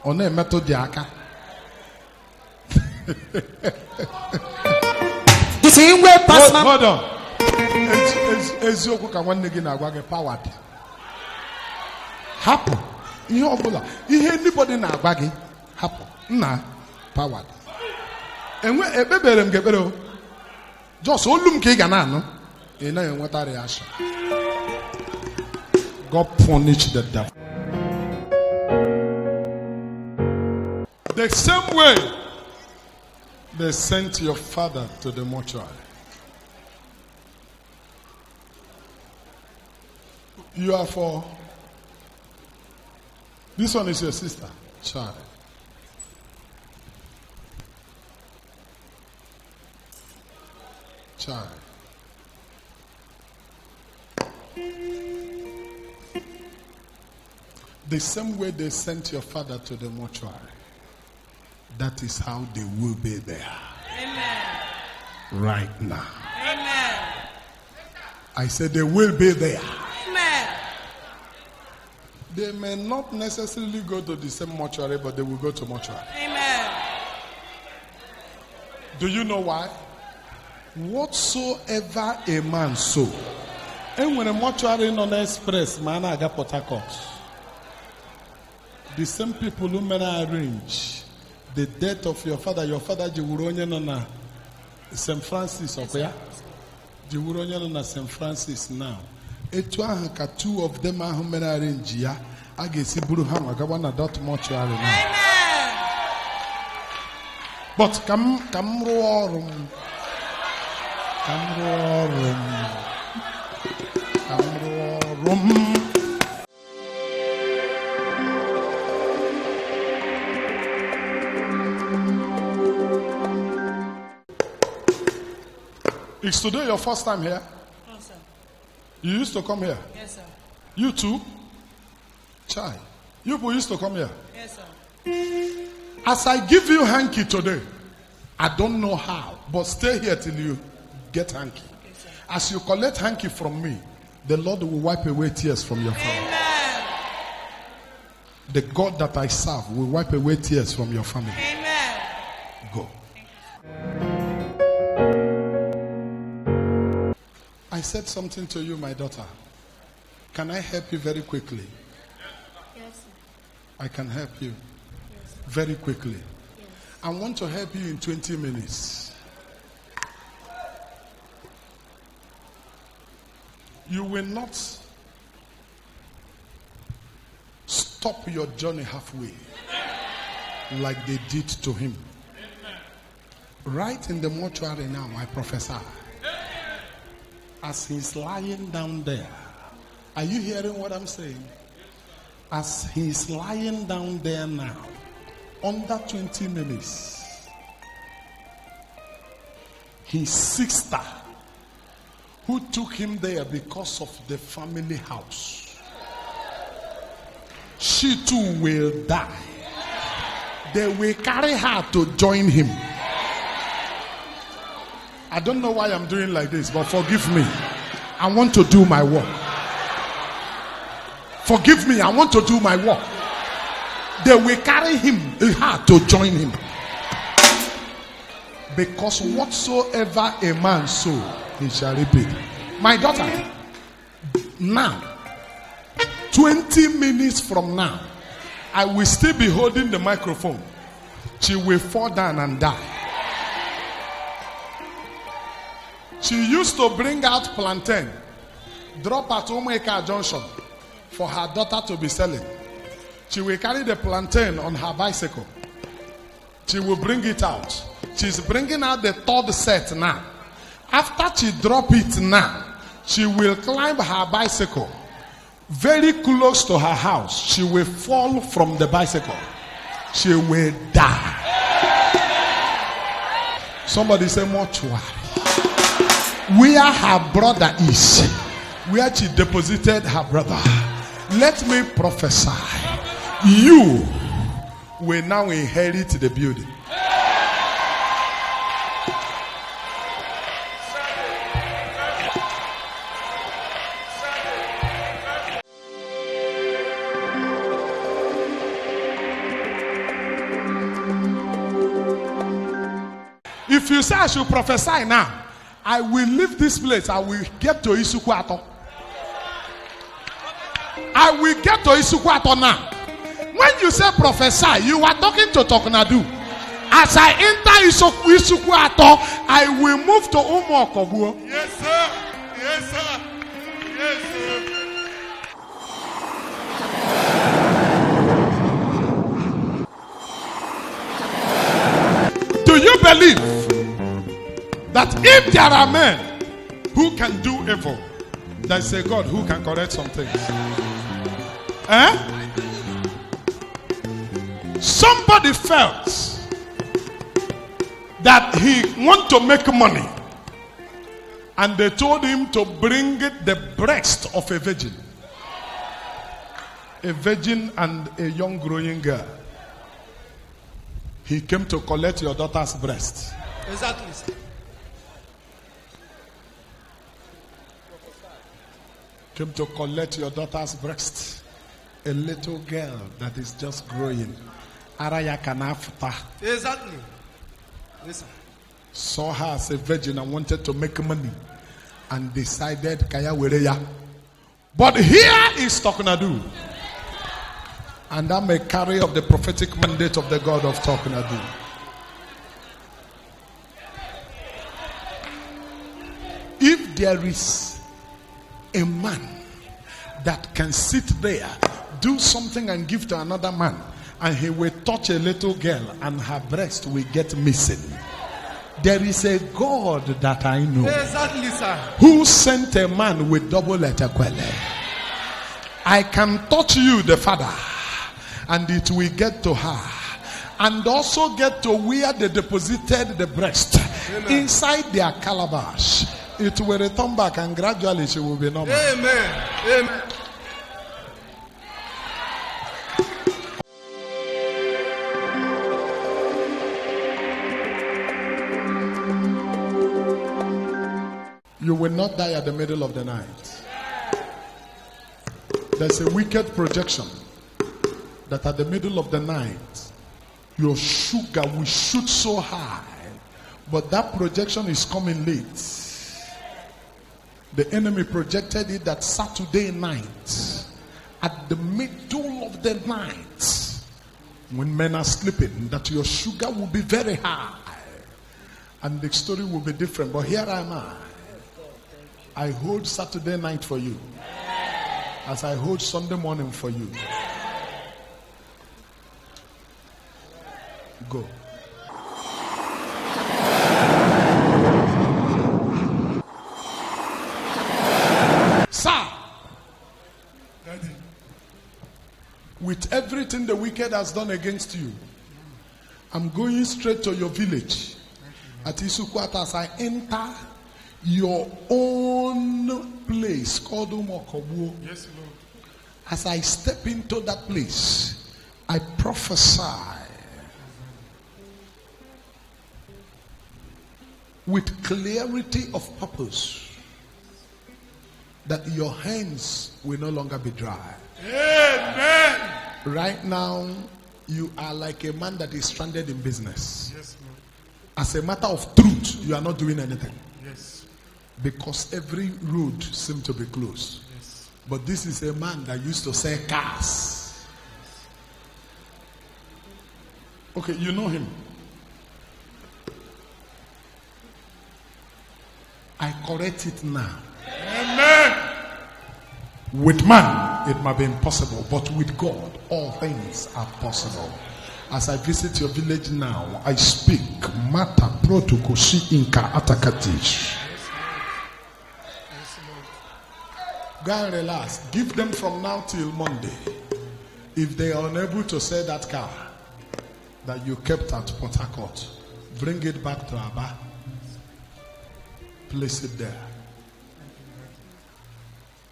Ọ na-emetụ dị aka. Hold on. Eziokwu ka nwanne gị na-agwa gị power dị. Hapụ ihe ọbụla ihe anybody na-agwa gị hapụ nna power dị. Ekpebere m ga-ekpere o. Just olu m ka ị ga na-anụ. Ị na-enweta reaction. God punish the devil. The same way they sent your father to the mortuary. You are for. This one is your sister, child. Child. The same way they sent your father to the mortuary, that is how they will be there. Amen. Right now. Amen. I said they will be there. Amen. They may not necessarily go to the same mortuary, but they will go to mortuary. Amen. Do you know why? Whatsoever a man sow. And when a mortuary non express, man, I got Port Harcourt. The same people who may arrange the death of your father Jiwuronye na St. Francis Okoya. Jiwuronye na St. Francis now. Etu ahụ ka two of them ahụ mere arrange ya. A ga-esi buru ha maka wana dot mortuary now. Amen. But come rụọ ọrụ m. Come rụọ ọrụ m. Is today your first time here? No, sir. You used to come here? Yes, sir. You too? Chai. You people used to come here? Yes, sir. As I give you hanky today, I don't know how, but stay here till you get hanky. Okay, sir. As you collect hanky from me, the Lord will wipe away tears from your family. Amen. The God that I serve will wipe away tears from your family. Amen. Go. I said something to you, my daughter. Can I help you very quickly? Yes, sir. I can help you Yes, sir. very quickly. Yes. I want to help you in 20 minutes. You will not stop your journey halfway like they did to him. Right in the mortuary now, I prophesy. As he's lying down there, are you hearing what I'm saying? As he's lying down there now, under 20 minutes, his sister, who took him there because of the family house, she too will die. They will carry her to join him. I don't know why I'm doing like this, but forgive me. I want to do my work. Forgive me, I want to do my work. They will carry her to join him. Because whatsoever a man sow, he shall reap it. My daughter, now, 20 minutes from now, I will still be holding the microphone. She will fall down and die. She used to bring out plantain, drop at Omeka Junction for her daughter to be selling. She will carry the plantain on her bicycle. She will bring it out. She's bringing out the third set now. After she drop it now, she will climb her bicycle very close to her house. She will fall from the bicycle. She will die. Somebody say mortuary. Where her brother is, where she deposited her brother, let me prophesy. You will now inherit the building. If you say I should prophesy now, I will leave this place. I will get to Isukwato. I will get to Isukwato now. When you say prophesy, you are talking to Talknado. As I enter Isukwato, I will move to Umuokobuo. Yes, sir. Yes, sir. Yes, sir. Do you believe that if there are men who can do evil, there's a God who can correct some things? Somebody felt that he want to make money, and they told him to bring the breast of a virgin and a young growing girl. He came to collect your daughter's breast. Exactly. Came to collect your daughter's breast. A little girl that is just growing. Araya Kanafuta. Exactly. Listen. Saw her as a virgin and wanted to make money. And decided Kaya Wereya. But here is Talknado. And I'm a carrier of the prophetic mandate of the God of Talknado. If there is a man that can sit there, do something and give to another man, and he will touch a little girl and her breast will get missing, there is a God that I know. Exactly, sir. Who sent a man with double etakwele. I can touch you, the father, and it will get to her, and also get to where they deposited the breast. Amen. Inside their calabash. It will return back and gradually she will be normal. Amen. Amen. You will not die at the middle of the night. There's a wicked projection that at the middle of the night, your sugar will shoot so high, but that projection is coming late. The enemy projected it that Saturday night, at the middle of the night, when men are sleeping, that your sugar will be very high. And the story will be different. But here am I. I hold Saturday night for you, as I hold Sunday morning for you. Go. Sir, with everything the wicked has done against you, I'm going straight to your village at Isukwata as I enter your own place called Umokobu. Yes, Lord. As I step into that place, I prophesy with clarity of purpose that your hands will no longer be dry. Amen. Right now, you are like a man that is stranded in business. Yes, Lord. As a matter of truth, you are not doing anything. Yes. Because every road seems to be closed. Yes. But this is a man that used to sell cars. Okay, you know him. I correct it now. Amen. With man, it might be impossible, but with God, all things are possible. As I visit your village now, I speak. Mata protokoshi inka atakatish. Go and relax. Give them from now till Monday. If they are unable to sell that car that you kept at Port Harcourt, bring it back to Aba. Place it there.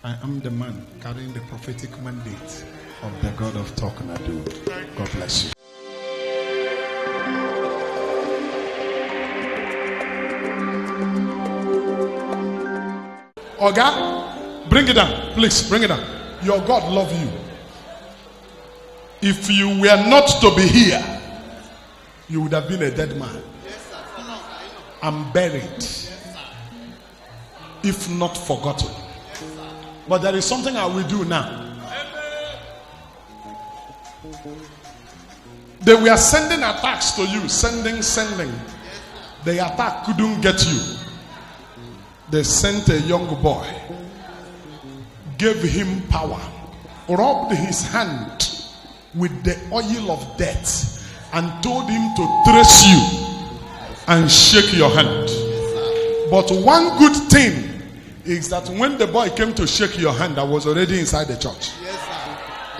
I am the man carrying the prophetic mandate of the God of Talknado. God bless you. Oga, bring it down. Please, bring it down. Your God love you. If you were not to be here, you would have been a dead man. I'm buried. If not forgotten. But there is something I will do now. They were sending attacks to you. Sending. The attack couldn't get you. They sent a young boy. Gave him power. Rubbed his hand with the oil of death. And told him to trace you. And shake your hand. But one good thing is that when the boy came to shake your hand, I was already inside the church. Yes, sir.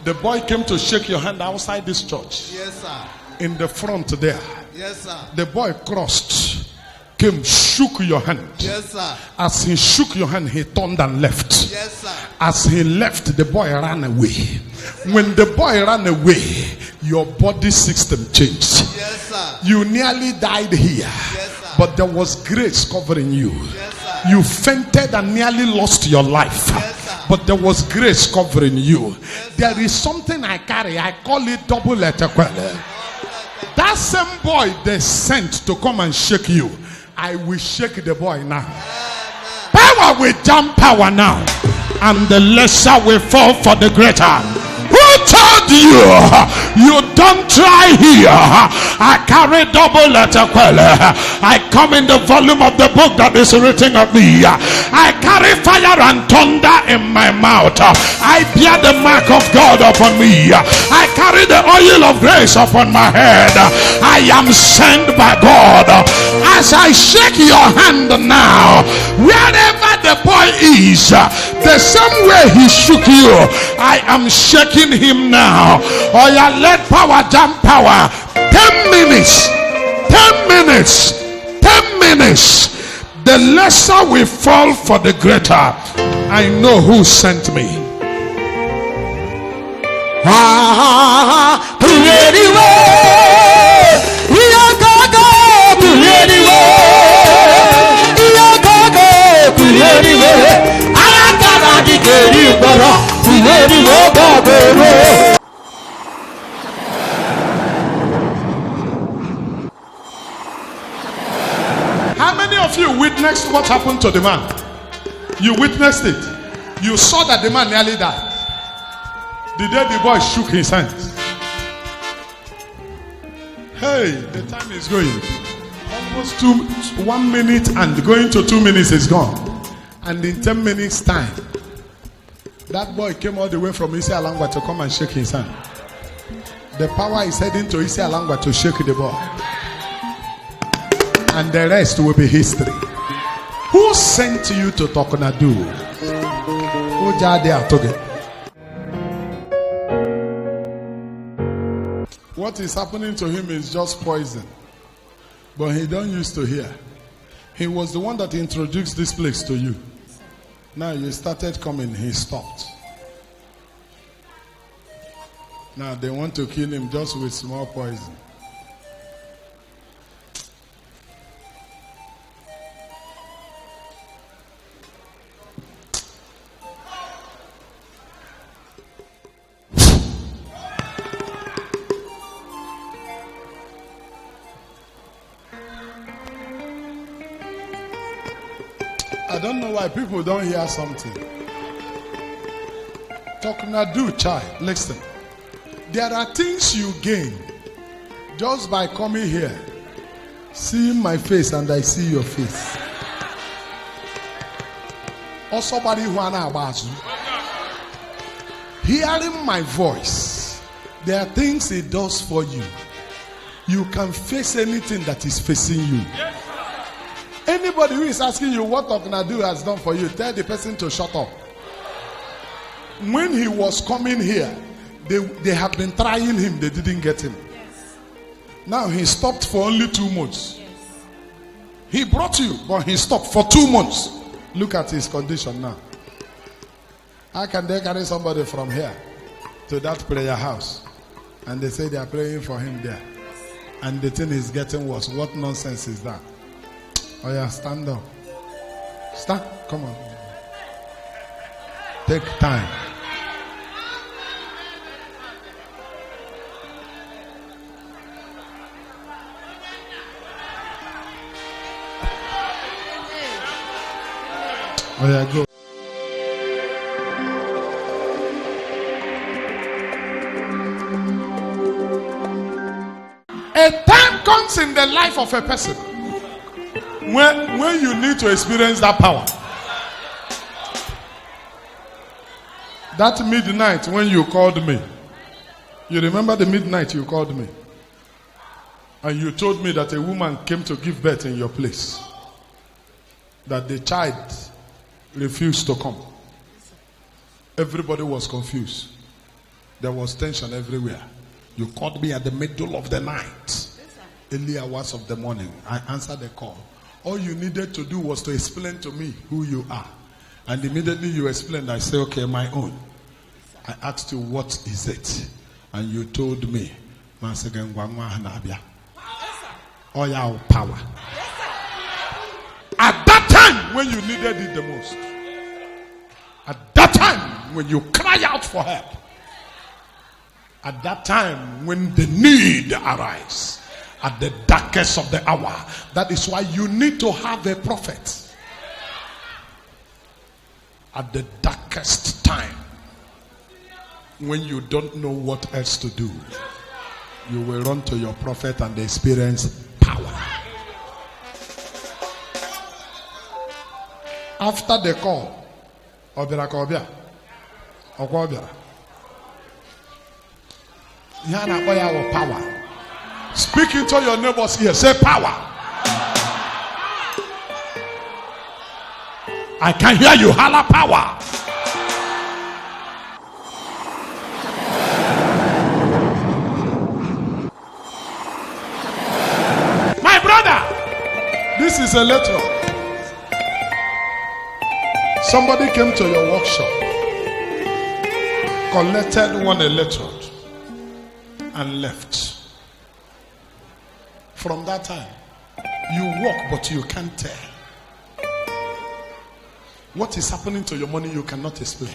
The boy came to shake your hand outside this church. Yes, sir. In the front there. Yes, sir. The boy crossed, came, shook your hand. Yes, sir. As he shook your hand, he turned and left. Yes, sir. As he left, the boy ran away. When the boy ran away, your body system changed. Yes, sir. You nearly died here. Yes, sir. But there was grace covering you. Yes, sir. You fainted and nearly lost your life. Yes, sir. But there was grace covering you. Yes, there is something I carry. I call it double etakwele. That same boy they sent to come and shake you, I will shake the boy now. Power will jump power now. And the lesser will fall for the greater. Put you. You don't try here. I carry double letter quelle. I come in the volume of the book that is written of me. I carry fire and thunder in my mouth. I bear the mark of God upon me. I carry the oil of grace upon my head. I am sent by God. As I shake your hand now, wherever the boy is, the same way he shook you, I am shaking him now. Oh yeah, let power jump power. 10 minutes. 10 minutes. 10 minutes. The lesser we fall for the greater. I know who sent me. How many of you witnessed what happened to the man? You witnessed it. You saw that the man nearly died. The day the boy shook his hands. Hey, the time is going. Almost 1 minute and going to 2 minutes is gone. And in 10 minutes time, that boy came all the way from Isi Alangwa to come and shake his hand. The power is heading to Isi Alangwa to shake the boy. And the rest will be history. Who sent you to Talknado? Who jade atoge? What is happening to him is just poison. But he don't used to hear. He was the one that introduced this place to you. Now you started coming, he stopped. Now they want to kill him just with small poison. I don't know why people don't hear something. Talknado, child, listen. There are things you gain just by coming here, seeing my face and I see your face. Or somebody who about you. Hearing my voice, there are things it does for you. You can face anything that is facing you. Anybody who is asking you what Talknado has done for you, tell the person to shut up. When he was coming here, they have been trying him, they didn't get him. Yes. Now he stopped for only 2 months. Yes. He brought you, but he stopped for 2 months. Look at his condition now. How can they carry somebody from here to that prayer house? And they say they are praying for him there. And the thing is getting worse. What nonsense is that? Oh yeah, stand up. Stand. Come on. Take time. Oh yeah, go. A time comes in the life of a person when you need to experience that power. That midnight when you called me. You remember the midnight you called me? And you told me that a woman came to give birth in your place. That the child refused to come. Everybody was confused. There was tension everywhere. You called me at the middle of the night. Early hours of the morning. I answered the call. All you needed to do was to explain to me who you are. And immediately you explained, I said, okay, my own. I asked you, what is it? And you told me, oh, your power. At that time when you needed it the most. At that time when you cry out for help. At that time when the need arises. At the darkest of the hour. That is why you need to have a prophet. At the darkest time. When you don't know what else to do, you will run to your prophet and experience power. After the call, Obia, Yana power. Speak into your neighbors here. Say power. I can hear you holler power. My brother, this is a letter. Somebody came to your workshop, collected one electrode, and left. From that time, you walk, but you can't tell. What is happening to your money, you cannot explain.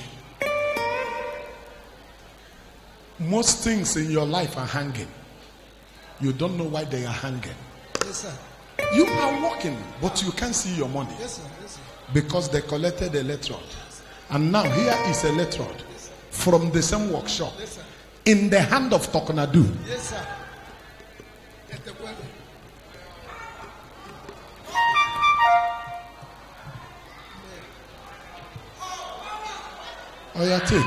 Most things in your life are hanging. You don't know why they are hanging. Yes, sir. You are walking, but you can't see your money. Yes, sir. Yes, sir. Because they collected the electrode. And now here is a electrode from the same workshop in the hand of Talknado. Yes, sir. Oh yeah, take.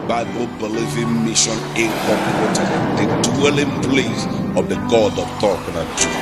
Bible believing mission incorporated, the dwelling place of the God of Talknado.